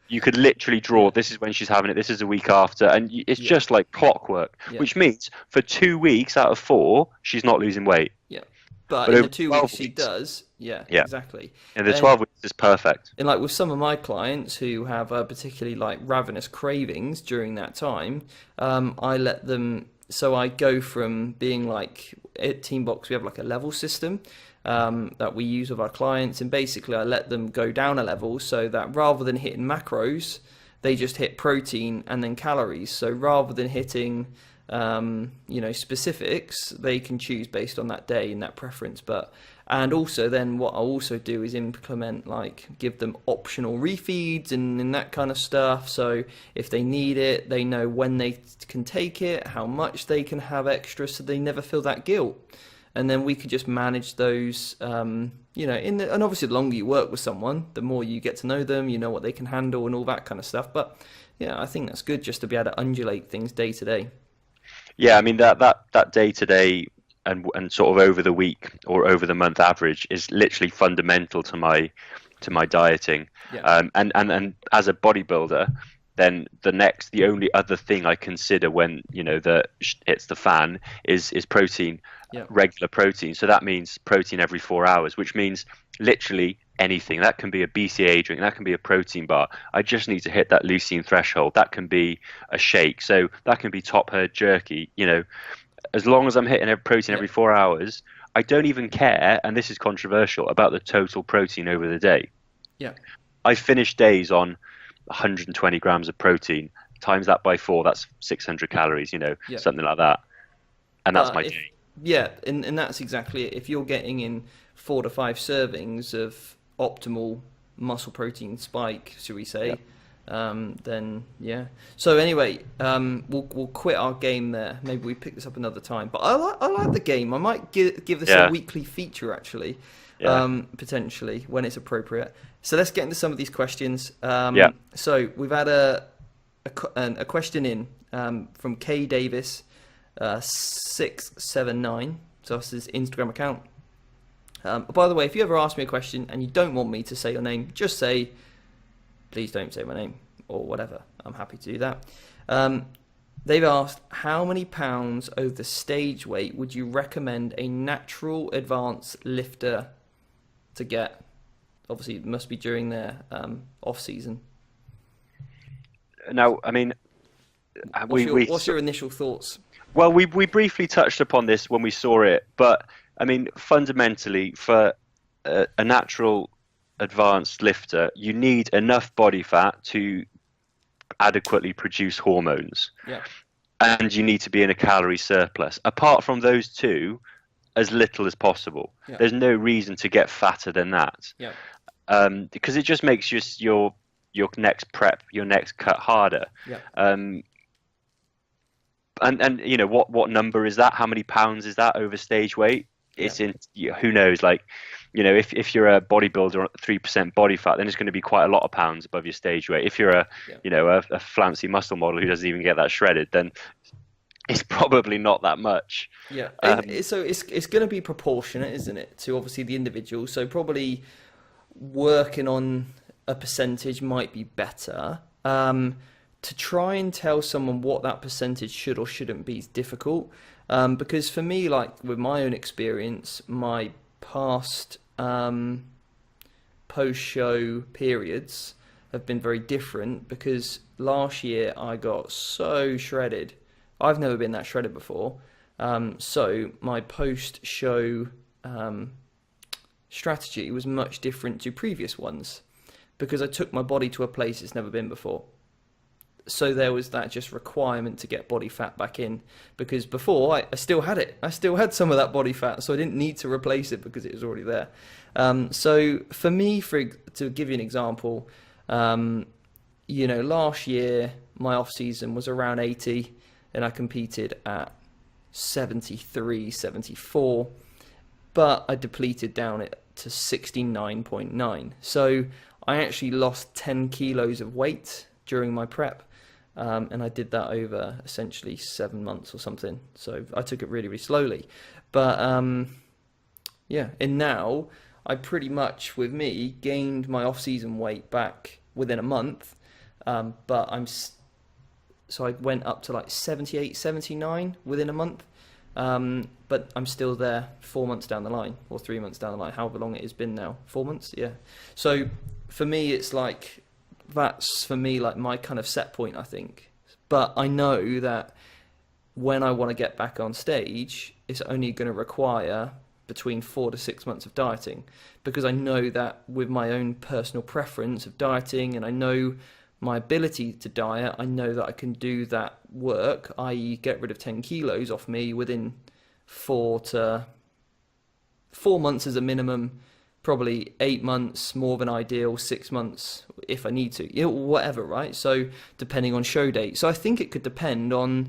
You could literally draw, yeah, this is when she's having it, this is a week after, and it's yeah, just like clockwork, yeah, which means for 2 weeks out of 4, she's not losing weight. yeah. But But in over the 2 weeks 12 she weeks, does, yeah, yeah, exactly. in the And 12 weeks is perfect. And like with some of my clients who have particularly like ravenous cravings during that time, I let them. So I go from being like at Teambox, we have like a level system that we use with our clients, and basically I let them go down a level so that rather than hitting macros, they just hit protein and then calories. So rather than hitting specifics, they can choose based on that day and that preference. And also then what I'll also do is implement, like, give them optional refeeds and that kind of stuff. So if they need it, they know when they can take it, how much they can have extra, so they never feel that guilt. And then we could just manage those, and obviously the longer you work with someone, the more you get to know them, you know what they can handle and all that kind of stuff. But yeah, I think that's good just to be able to undulate things day to day. Yeah, I mean that day to day and sort of over the week or over the month average is literally fundamental to my dieting. Yeah. And as a bodybuilder, then the only other thing I consider when the hits the fan is protein, Yeah. regular protein. So that means protein every 4 hours, which means literally anything. That can be a BCAA drink, that can be a protein bar. I just need to hit that leucine threshold. That can be a shake. So that can be top herd jerky. As long as I'm hitting protein every 4 hours, I don't even care, and this is controversial, about the total protein over the day. Yeah. I finish days on 120 grams of protein. Times that by 4, that's 600 calories, Yeah. something like that. And that's my day. Yeah, and that's exactly it. If you're getting in 4 to 5 servings of optimal muscle protein spike, should we say, then yeah. So anyway, we'll quit our game there. Maybe we pick this up another time. But I like the game. I might give this a weekly feature actually, potentially when it's appropriate. So let's get into some of these questions. So we've had a question in from K Davis 679. So that's his Instagram account. By the way, if you ever ask me a question and you don't want me to say your name, just say, please don't say my name or whatever. I'm happy to do that. They've asked, how many pounds over stage weight would you recommend a natural advanced lifter to get? Obviously, it must be during their off season. Now, I mean, what's your initial thoughts? Well, we briefly touched upon this when we saw it, but I mean, fundamentally, for a natural advanced lifter, you need enough body fat to adequately produce hormones. Yeah. And you need to be in a calorie surplus. Apart from those two, as little as possible. Yeah. There's no reason to get fatter than that. Yeah. Because it just makes your next prep, your next cut harder. Yeah. And what number is that? How many pounds is that over stage weight? It's in who knows, like, if you're a bodybuilder at 3% body fat, then it's going to be quite a lot of pounds above your stage weight. If you're a flouncy muscle model who doesn't even get that shredded, then it's probably not that much. Yeah. So it's going to be proportionate, isn't it, to obviously the individual. So probably working on a percentage might be better. To try and tell someone what that percentage should or shouldn't be is difficult. Because for me, like with my own experience, my past post-show periods have been very different because last year I got so shredded. I've never been that shredded before. So my post-show strategy was much different to previous ones because I took my body to a place it's never been before. So there was that just requirement to get body fat back in, because before I still had it. I still had some of that body fat, so I didn't need to replace it because it was already there. So for me, to give you an example, last year my off season was around 80 and I competed at 73, 74, but I depleted down it to 69.9. So I actually lost 10 kilos of weight during my prep. And I did that over essentially 7 months or something. So I took it really, really slowly. But and now I pretty much, with me, gained my off-season weight back within a month. So I went up to like 78, 79 within a month. But I'm still there 4 months down the line, or 3 months down the line, however long it has been now. 4 months, yeah. So for me, it's like, that's for me like my kind of set point, I think. But I know that when I want to get back on stage, it's only going to require between 4 to 6 months of dieting, because I know that with my own personal preference of dieting, and I know my ability to diet, I know that I can do that work, i.e. get rid of 10 kilos off me within 4 months as a minimum. Probably 8 months, more than ideal, 6 months if I need to, whatever, right? So depending on show date. So I think it could depend on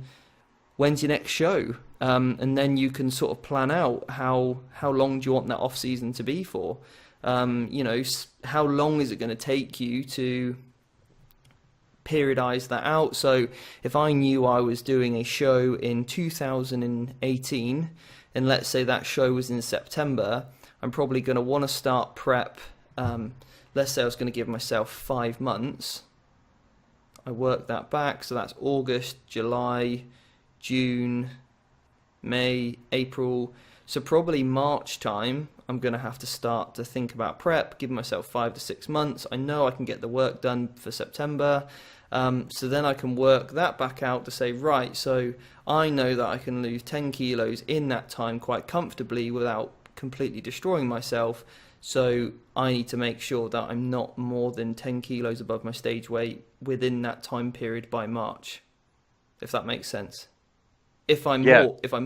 when's your next show, and then you can sort of plan out how long do you want that off season to be for. How long is it going to take you to periodize that out? So if I knew I was doing a show in 2018, and let's say that show was in September, I'm probably going to want to start prep. Let's say I was going to give myself 5 months. I work that back, so that's August, July, June, May, April. So probably March time, I'm going to have to start to think about prep, give myself 5 to 6 months. I know I can get the work done for September. So then I can work that back out to say, right, so I know that I can lose 10 kilos in that time quite comfortably without completely destroying myself. So I need to make sure that I'm not more than 10 kilos above my stage weight within that time period by March, if that makes sense. If I'm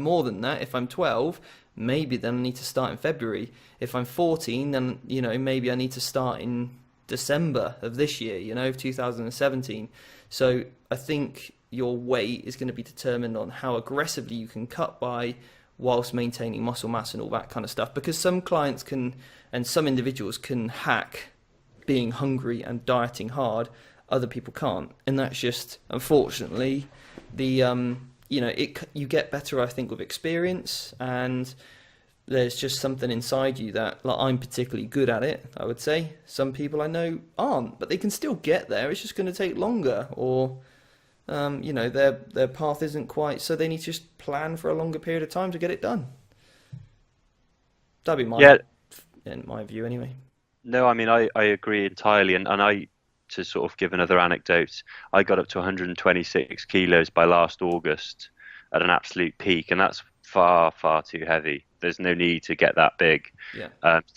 more than that, if I'm 12, maybe then I need to start in February. If I'm 14, then maybe I need to start in December of this year, of 2017. So I think your weight is going to be determined on how aggressively you can cut by, whilst maintaining muscle mass and all that kind of stuff. Because some clients can, and some individuals can hack being hungry and dieting hard, other people can't. And that's just, unfortunately, you get better, I think, with experience, and there's just something inside you that, like, I'm particularly good at it, I would say. Some people I know aren't, but they can still get there. It's just going to take longer, or their path isn't quite, so they need to just plan for a longer period of time to get it done. That'd be my view anyway. No, I mean, I agree entirely. And to sort of give another anecdote, I got up to 126 kilos by last August at an absolute peak, and that's far, far too heavy. There's no need to get that big,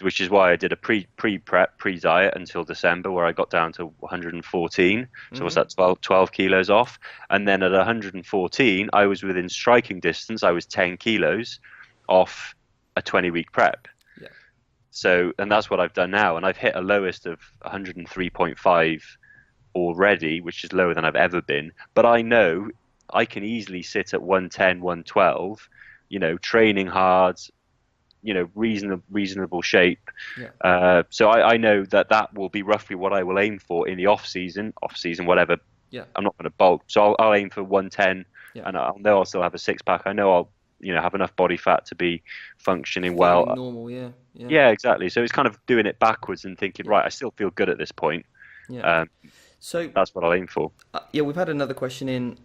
which is why I did a pre-prep, pre-diet until December, where I got down to 114. So what's that, 12 kilos off? And then at 114, I was within striking distance. I was 10 kilos off a 20-week prep. Yeah. So, and that's what I've done now. And I've hit a lowest of 103.5 already, which is lower than I've ever been. But I know I can easily sit at 110, 112, training hard, reasonable shape. Yeah. So I know that will be roughly what I will aim for in the off season, whatever. Yeah. I'm not going to bulk, so I'll aim for 110, and I'll know I'll still have a six pack. I know I'll have enough body fat to be functioning well. Normal, yeah. Yeah, exactly. So it's kind of doing it backwards and thinking, right, I still feel good at this point. Yeah. So that's what I'll aim for. We've had another question in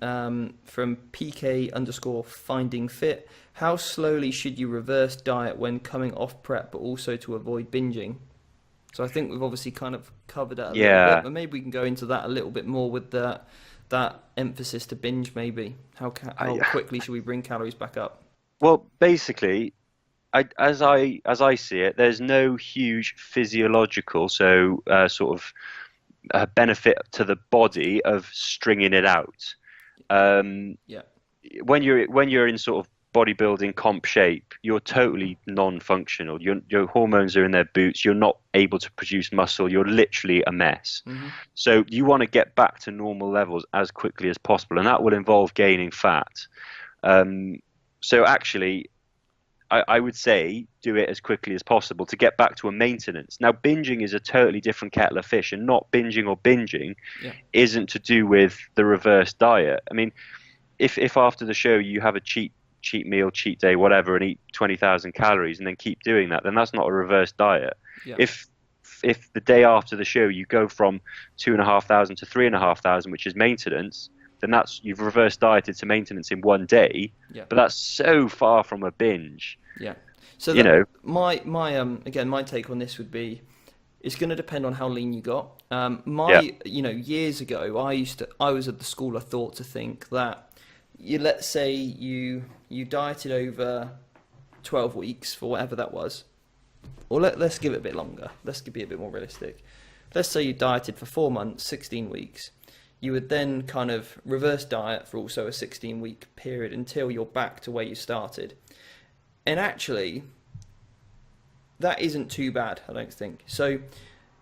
from PK_finding_fit. How slowly should you reverse diet when coming off prep, but also to avoid binging? So I think we've obviously kind of covered that a little Yeah. bit, but maybe we can go into that a little bit more with that emphasis to binge. Maybe how I, quickly should we bring calories back up? well, basically, as I see it, there's no huge physiological, sort of benefit to the body of stringing it out. Um, Yeah, when you're in sort of bodybuilding comp shape, you're totally non-functional. Your hormones are in their boots. You're not able to produce muscle. You're literally a mess. hmm So you want to get back to normal levels as quickly as possible, and that will involve gaining fat. Um, so actually, I would say do it as quickly as possible to get back to a maintenance. Now, binging is a totally different kettle of fish, and not binging or binging yeah, isn't to do with the reverse diet. I mean, if after the show you have a cheat meal, cheat day, whatever, and eat 20,000 calories and then keep doing that, then that's not a reverse diet. yeah, If the day after the show you go from 2,500 to 3,500, which is maintenance, then that's you've reverse dieted to maintenance in one day. yeah. But that's so far from a binge. Yeah. So You that know, my again my take on this would be it's going to depend on how lean you got. yeah, Years ago I was at the school of thought to think that let's say you dieted over 12 weeks for whatever that was, or let's give it a bit longer. Let's be a bit more realistic. Let's say you dieted for 4 months, 16 weeks. You would then kind of reverse diet for also a 16-week period until you're back to where you started. And actually, that isn't too bad, I don't think. So,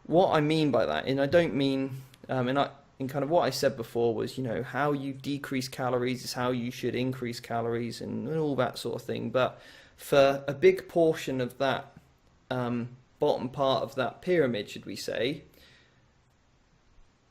what I mean by that, and I don't mean, and kind of what I said before was, how you decrease calories is how you should increase calories and all that sort of thing. But for a big portion of that bottom part of that pyramid, should we say,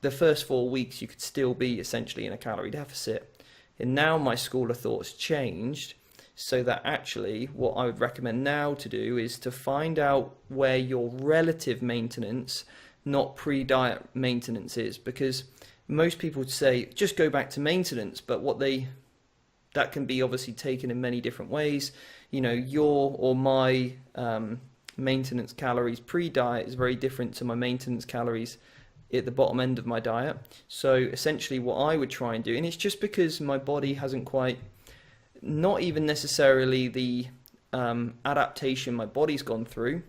the first 4 weeks you could still be essentially in a calorie deficit. And now my school of thought's changed. So that actually what I would recommend now to do is to find out where your relative maintenance, not pre-diet maintenance is, because most people would say just go back to maintenance, but that can be obviously taken in many different ways. Your or my maintenance calories pre-diet is very different to my maintenance calories at the bottom end of my diet. So essentially what I would try and do, and it's just because my body hasn't quite, not even necessarily the adaptation my body's gone through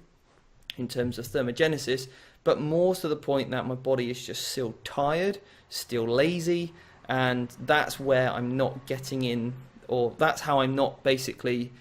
in terms of thermogenesis, but more to the point that my body is just still tired, still lazy, and that's where I'm not getting in, or that's how I'm not basically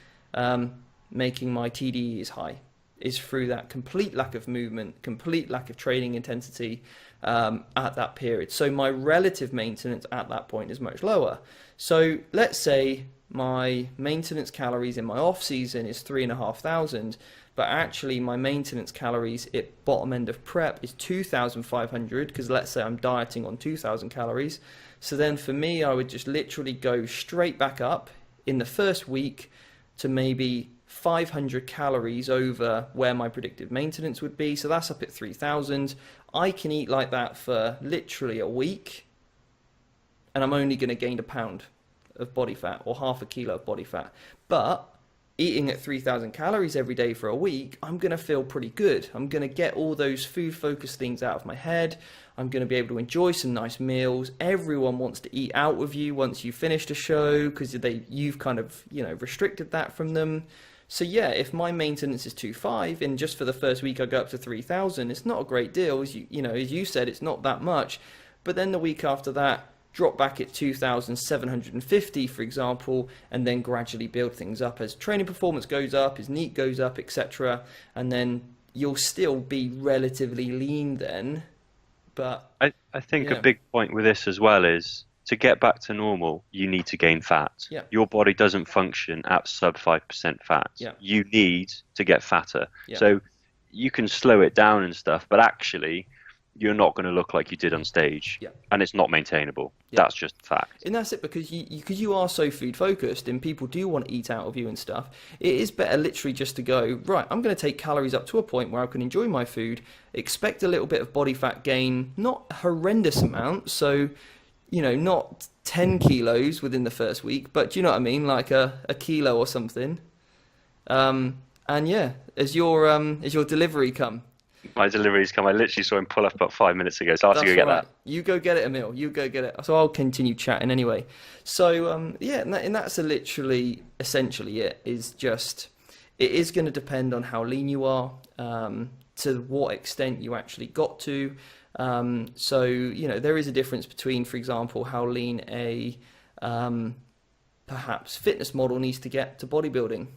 making my TDEs high, is through that complete lack of movement, complete lack of training intensity at that period. So my relative maintenance at that point is much lower. So let's say my maintenance calories in my off season is 3,500, but actually my maintenance calories at bottom end of prep is 2,500, because let's say I'm dieting on 2,000 calories. So then for me, I would just literally go straight back up in the first week to maybe 500 calories over where my predicted maintenance would be. So that's up at 3,000. I can eat like that for literally a week, and I'm only going to gain a pound of body fat or half a kilo of body fat. But eating at 3,000 calories every day for a week, I'm going to feel pretty good. I'm going to get all those food focused things out of my head. I'm going to be able to enjoy some nice meals. Everyone wants to eat out with you once you've finished a show, because you've kind of, restricted that from them. So yeah, if my maintenance is 2,500 and just for the first week I go up to 3,000, it's not a great deal. As you said, it's not that much. But then the week after that, drop back at 2,750, for example, and then gradually build things up as training performance goes up, as NEAT goes up, etc. And then you'll still be relatively lean then. But I think a yeah, big point with this as well is to get back to normal, you need to gain fat. yeah, Your body doesn't function at sub 5% fat. yeah, You need to get fatter. yeah, So you can slow it down and stuff, but actually you're not going to look like you did on stage, yeah. and it's not maintainable. Yeah. That's just a fact. And that's it, because you are so food focused and people do want to eat out of you and stuff. It is better literally just to go, right, I'm going to take calories up to a point where I can enjoy my food, expect a little bit of body fat gain, not a horrendous amount, so, not 10 kilos within the first week, but do you know what I mean? Like a kilo or something. And yeah, as your delivery come. My delivery's come. I literally saw him pull up about 5 minutes ago, so I'll have to That's go get right. that. You go get it, Emil. You go get it. So I'll continue chatting anyway. So yeah, and that's literally essentially it. Is just it is going to depend on how lean you are, to what extent you actually got to. So there is a difference between, for example, how lean a perhaps fitness model needs to get to bodybuilding.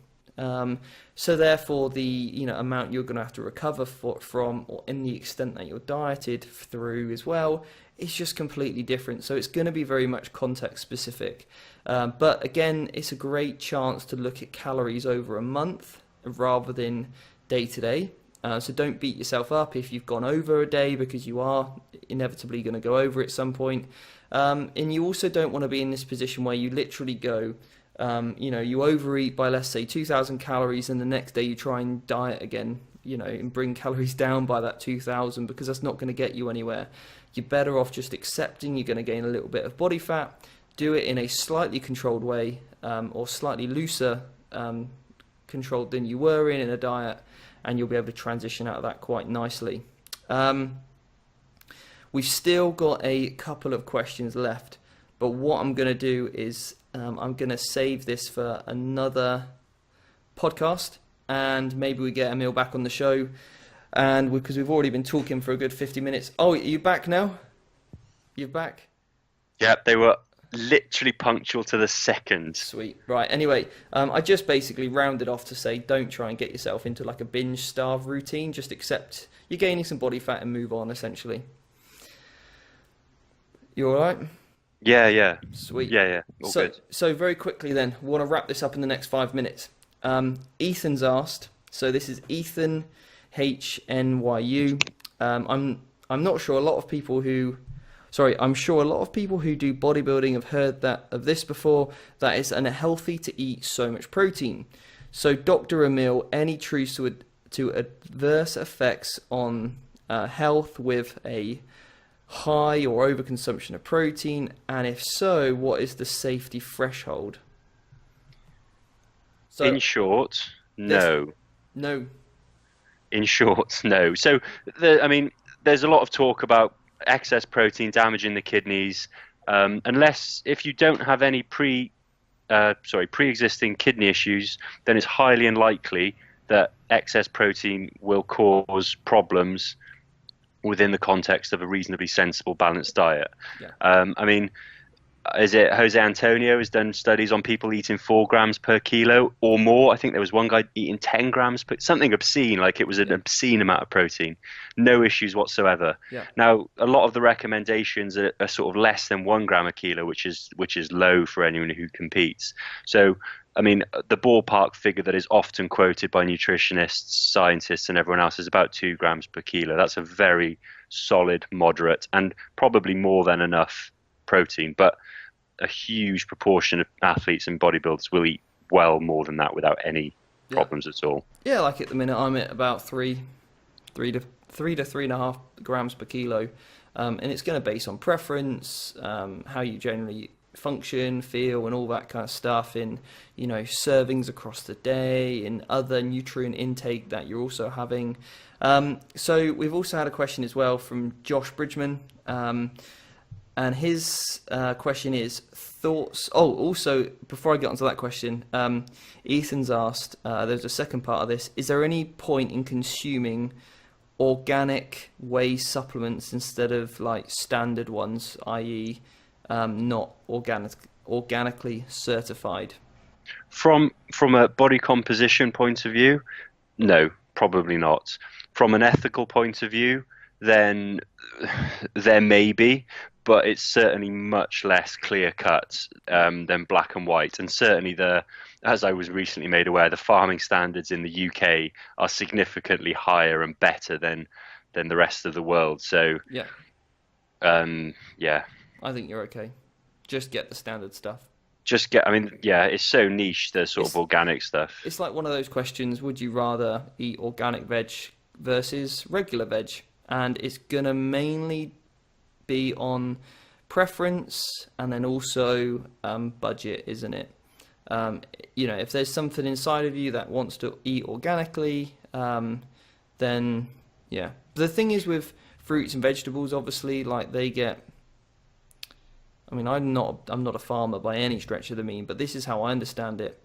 So therefore, the amount you're going to have to recover from, or in the extent that you're dieted through as well, is just completely different. So it's going to be very much context specific. But again, it's a great chance to look at calories over a month rather than day to day. So don't beat yourself up if you've gone over a day, because you are inevitably going to go over at some point. And you also don't want to be in this position where you literally go, you overeat by, let's say, 2,000 calories, and the next day you try and diet again, and bring calories down by that 2,000, because that's not going to get you anywhere. You're better off just accepting you're going to gain a little bit of body fat, do it in a slightly controlled way, or slightly looser controlled than you were in a diet, and you'll be able to transition out of that quite nicely. We've still got a couple of questions left, but what I'm going to do is I'm going to save this for another podcast, and maybe we get Emil back on the show, and because we've already been talking for a good 50 minutes. Oh, are you back now? You're back? Yeah, they were literally punctual to the second. Sweet. Right. Anyway, I just basically rounded off to say, don't try and get yourself into like a binge starve routine. Just accept you're gaining some body fat and move on, essentially. You all right? Yeah. Sweet. Yeah. All good. So very quickly then, we want to wrap this up in the next 5 minutes. Ethan's asked, so this is Ethan HNYU. I'm not sure a lot of people who, I'm sure a lot of people who do bodybuilding have heard of this before, that it's unhealthy to eat so much protein. So Dr. Emil, any truths to adverse effects on health with a high or overconsumption of protein, and if so, what is the safety threshold? So, in short, no. No. In short, no. So, there's a lot of talk about excess protein damaging the kidneys, unless if you don't have any pre-existing kidney issues, then it's highly unlikely that excess protein will cause problems within the context of a reasonably sensible, balanced diet. Yeah. Is it Jose Antonio has done studies on people eating 4 grams per kilo or more? I think there was one guy eating 10 grams per, something obscene, like it was an obscene amount of protein. No issues whatsoever. Yeah. Now, a lot of the recommendations are sort of less than 1 gram a kilo, which is low for anyone who competes. So, the ballpark figure that is often quoted by nutritionists, scientists, and everyone else is about 2 grams per kilo. That's a very solid, moderate, and probably more than enough protein. But a huge proportion of athletes and bodybuilders will eat well more than that without any problems at all. Yeah, like at the minute I'm at about 3 to 3.5 grams per kilo, and it's going to base on preference, how you generally function, feel, and all that kind of stuff in servings across the day and other nutrient intake that you're also having. So we've also had a question as well from Josh Bridgman, and his question is thoughts. Oh, also before I get onto that question, Ethan's asked, there's a second part of this, is there any point in consuming organic whey supplements instead of like standard ones, i.e. Not organically certified? From a body composition point of view, no, probably not. From an ethical point of view, then there may be, but it's certainly much less clear cut than black and white. And certainly as I was recently made aware, the farming standards in the UK are significantly higher and better than the rest of the world. So yeah. I think you're okay. Just get the standard stuff. It's so niche, the sort of organic stuff. It's like one of those questions, would you rather eat organic veg versus regular veg? And it's going to mainly be on preference and then also budget, isn't it? If there's something inside of you that wants to eat organically, then Yeah. The thing is with fruits and vegetables, obviously, like they get. I mean, I'm not a farmer by any stretch of the mean, but this is how I understand it: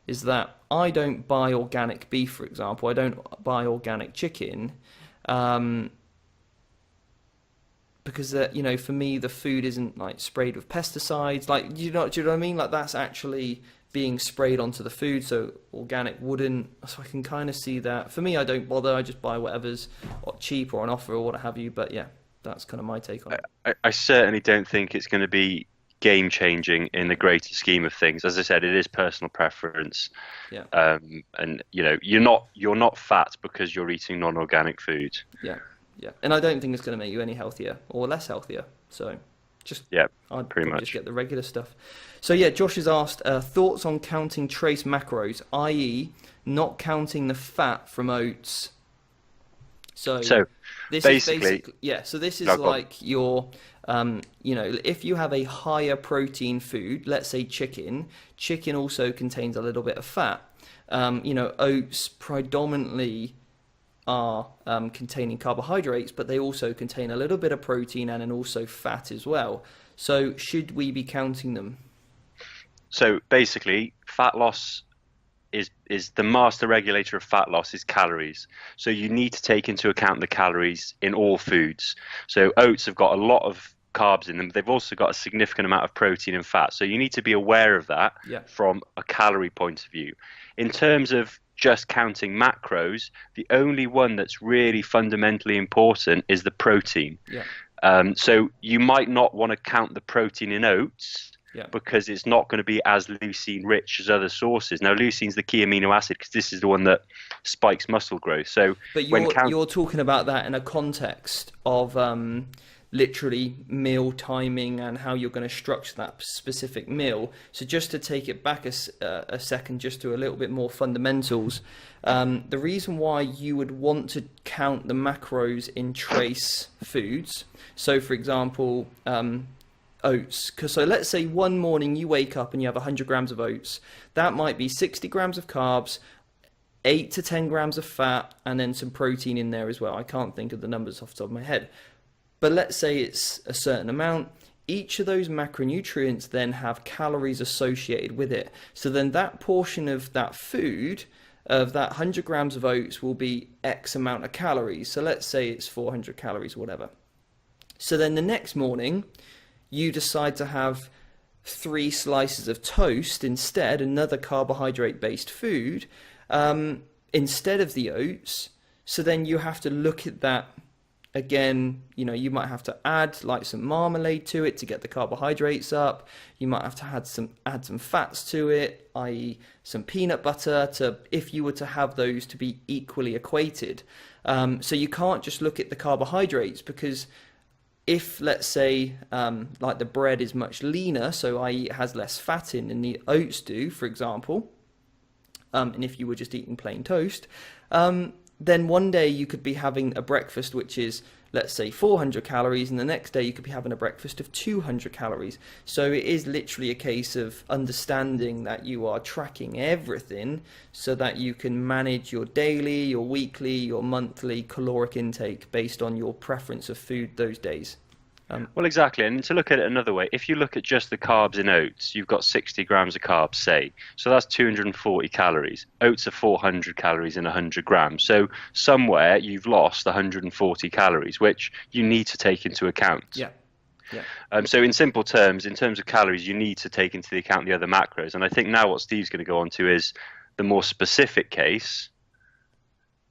is that I don't buy organic beef, for example. I don't buy organic chicken, because for me, the food isn't like sprayed with pesticides. Like, do you know what I mean? Like that's actually being sprayed onto the food, so organic wouldn't. So I can kind of see that. For me, I don't bother. I just buy whatever's cheap or on offer or what have you. But yeah, that's kind of my take on it. I certainly don't think it's going to be game changing in the greater scheme of things. As I said, it is personal preference. Yeah. And you're not fat because you're eating non-organic food. Yeah. Yeah. And I don't think it's going to make you any healthier or less healthier. So just I'd pretty much just get the regular stuff. So yeah, Josh has asked thoughts on counting trace macros, i.e., not counting the fat from oats. So this basically, So this is like your, if you have a higher protein food, let's say chicken also contains a little bit of fat. Oats predominantly are containing carbohydrates, but they also contain a little bit of protein and then also fat as well. So should we be counting them? So basically, fat loss is the master regulator of fat loss is calories. So you need to take into account the calories in all foods. So oats have got a lot of carbs in them. They've also got a significant amount of protein and fat. So you need to be aware of that from a calorie point of view. In terms of just counting macros, the only one that's really fundamentally important is the protein. Yeah. So you might not want to count the protein in oats because it's not going to be as leucine rich as other sources. Now, leucine's the key amino acid because this is the one that spikes muscle growth. So, but you're talking about that in a context of literally meal timing and how you're going to structure that specific meal. So just to take it back a second, just to a little bit more fundamentals, the reason why you would want to count the macros in trace foods, so for example, oats, so let's say one morning you wake up and you have 100 grams of oats, that might be 60 grams of carbs, 8 to 10 grams of fat, and then some protein in there as well. I can't think of the numbers off the top of my head. But let's say it's a certain amount. Each of those macronutrients then have calories associated with it. So then that portion of that food, of that 100 grams of oats, will be X amount of calories. So let's say it's 400 calories or whatever. So then the next morning, you decide to have 3 slices of toast instead, another carbohydrate-based food, instead of the oats. So then you have to look at that. Again, you might have to add like some marmalade to it to get the carbohydrates up. You might have to add some fats to it, i.e. some peanut butter, if you were to have those to be equally equated. So you can't just look at the carbohydrates, because if, let's say, like the bread is much leaner, so i.e. it has less fat in than the oats do, for example, and if you were just eating plain toast, then one day you could be having a breakfast which is, let's say, 400 calories, and the next day you could be having a breakfast of 200 calories. So it is literally a case of understanding that you are tracking everything so that you can manage your daily, your weekly, your monthly caloric intake based on your preference of food those days. Well, exactly. And to look at it another way, if you look at just the carbs in oats, you've got 60 grams of carbs, say. So that's 240 calories. Oats are 400 calories in 100 grams. So somewhere you've lost 140 calories, which you need to take into account. Yeah. So in simple terms, in terms of calories, you need to take into account the other macros. And I think now what Steve's going to go on to is the more specific case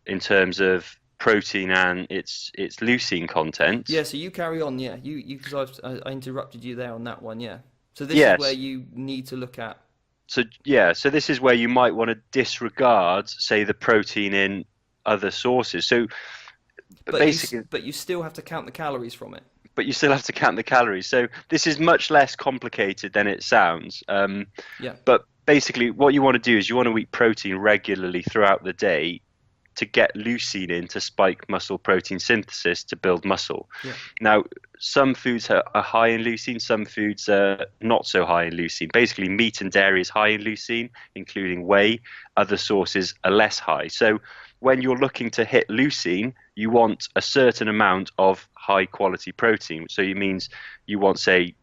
in terms of protein and its leucine content. Yeah, so you carry on. Yeah, you because I interrupted you there on that one. Yeah, so this is where you need to look at. So this is where you might want to disregard, say, the protein in other sources. So basically, but you still have to count the calories from it. But you still have to count the calories. So this is much less complicated than it sounds. But basically, what you want to do is you want to eat protein regularly throughout the day, to get leucine in to spike muscle protein synthesis to build muscle. Yeah. Now, some foods are high in leucine, some foods are not so high in leucine. Basically, meat and dairy is high in leucine, including whey. Other sources are less high. So when you're looking to hit leucine, you want a certain amount of high quality protein. So it means you want, say,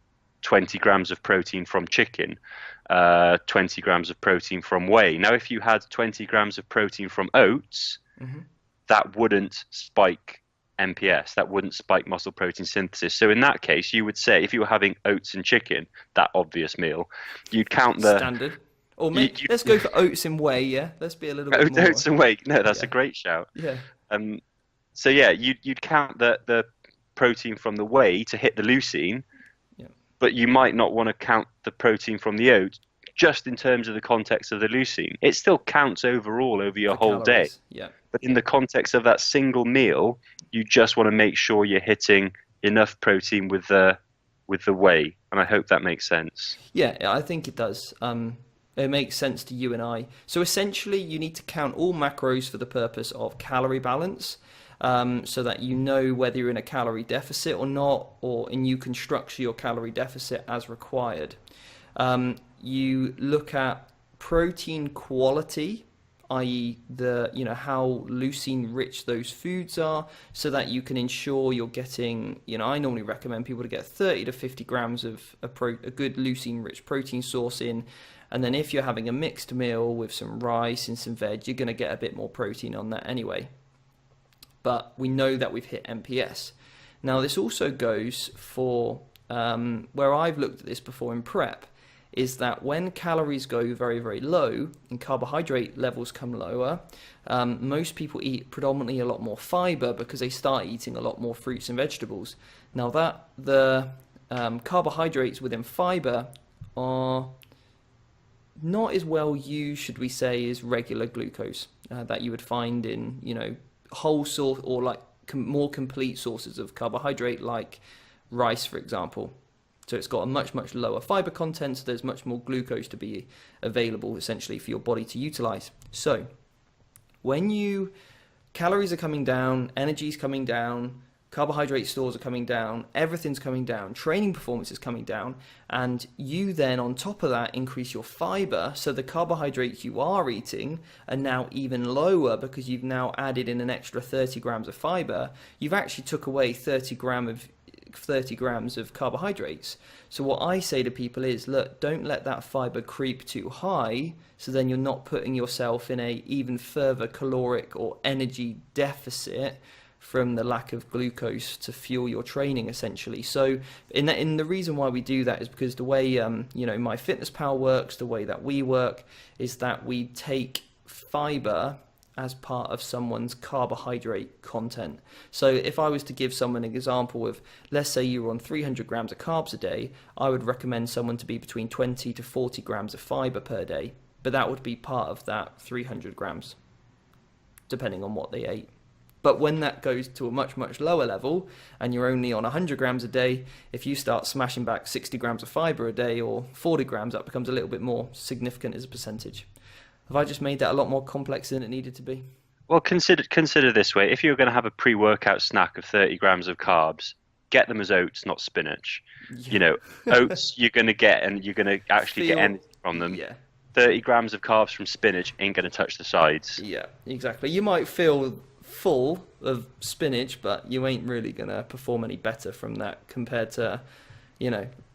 20 grams of protein from chicken, 20 grams of protein from whey. Now, if you had 20 grams of protein from oats, that wouldn't spike MPS, that wouldn't spike muscle protein synthesis. So in that case, you would say, if you were having oats and chicken, that obvious meal, you'd count the standard. Or let's go for oats and whey, yeah? Let's be a little bit more. Oats and whey, no, that's a great shout. Yeah. So yeah, you'd count the protein from the whey to hit the leucine, but you might not want to count the protein from the oats just in terms of the context of the leucine. It still counts overall over your whole day. Yeah. But in the context of that single meal, you just want to make sure you're hitting enough protein with the whey. And I hope that makes sense. Yeah, I think it does. It makes sense to you and I. So essentially, you need to count all macros for the purpose of calorie balance. So that you know whether you're in a calorie deficit or not, and you can structure your calorie deficit as required. You look at protein quality, i.e. how leucine rich those foods are, so that you can ensure you're getting, I normally recommend people to get 30 to 50 grams of a good leucine rich protein source in. And then if you're having a mixed meal with some rice and some veg, you're going to get a bit more protein on that anyway. But we know that we've hit MPS. Now, this also goes for where I've looked at this before in prep, is that when calories go very, very low and carbohydrate levels come lower, most people eat predominantly a lot more fiber because they start eating a lot more fruits and vegetables. Now, the carbohydrates within fiber are not as well used, should we say, as regular glucose that you would find in, whole source or like more complete sources of carbohydrate like rice, for example. So it's got a much, much lower fiber content, so there's much more glucose to be available essentially for your body to utilize. So when calories are coming down, energy is coming down, carbohydrate stores are coming down, everything's coming down, training performance is coming down, and you then on top of that increase your fiber, so the carbohydrates you are eating are now even lower because you've now added in an extra 30 grams of fiber. You've actually took away 30 grams of carbohydrates. So what I say to people is, look, don't let that fiber creep too high, so then you're not putting yourself in a even further caloric or energy deficit from the lack of glucose to fuel your training, essentially. So in the reason why we do that is because the way My Fitness Pal works, the way that we work, is that we take fiber as part of someone's carbohydrate content. So if I was to give someone an example of, let's say you were on 300 grams of carbs a day, I would recommend someone to be between 20 to 40 grams of fiber per day, but that would be part of that 300 grams, depending on what they ate. But when that goes to a much, much lower level and you're only on 100 grams a day, if you start smashing back 60 grams of fiber a day or 40 grams, that becomes a little bit more significant as a percentage. Have I just made that a lot more complex than it needed to be? Well, consider this way. If you're going to have a pre-workout snack of 30 grams of carbs, get them as oats, not spinach. Yeah. Oats you're going to get, and you're going to actually get energy from them. Yeah. 30 grams of carbs from spinach ain't going to touch the sides. Yeah, exactly. You might feel full of spinach, but you ain't really going to perform any better from that compared to,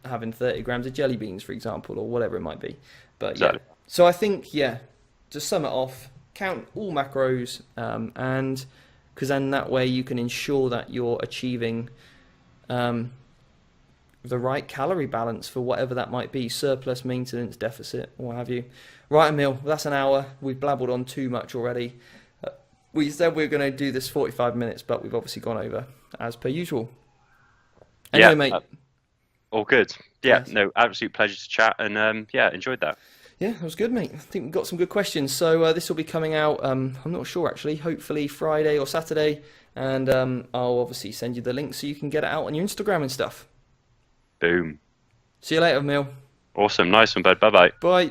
having 30 grams of jelly beans, for example, or whatever it might be. But Exactly. yeah, so I think, to sum it off, count all macros, and because then that way you can ensure that you're achieving the right calorie balance for whatever that might be, surplus, maintenance, deficit, or what have you. Right, Emil, that's an hour. We've blabbled on too much already. We said we were going to do this 45 minutes, but we've obviously gone over, as per usual. Anyway, mate. All good. Yeah, Nice. no, absolute pleasure to chat, and enjoyed that. Yeah, that was good, mate. I think we've got some good questions. So this will be coming out, I'm not sure actually, hopefully Friday or Saturday. And I'll obviously send you the link so you can get it out on your Instagram and stuff. Boom. See you later, Emil. Awesome. Nice one, bud. Bye-bye. Bye.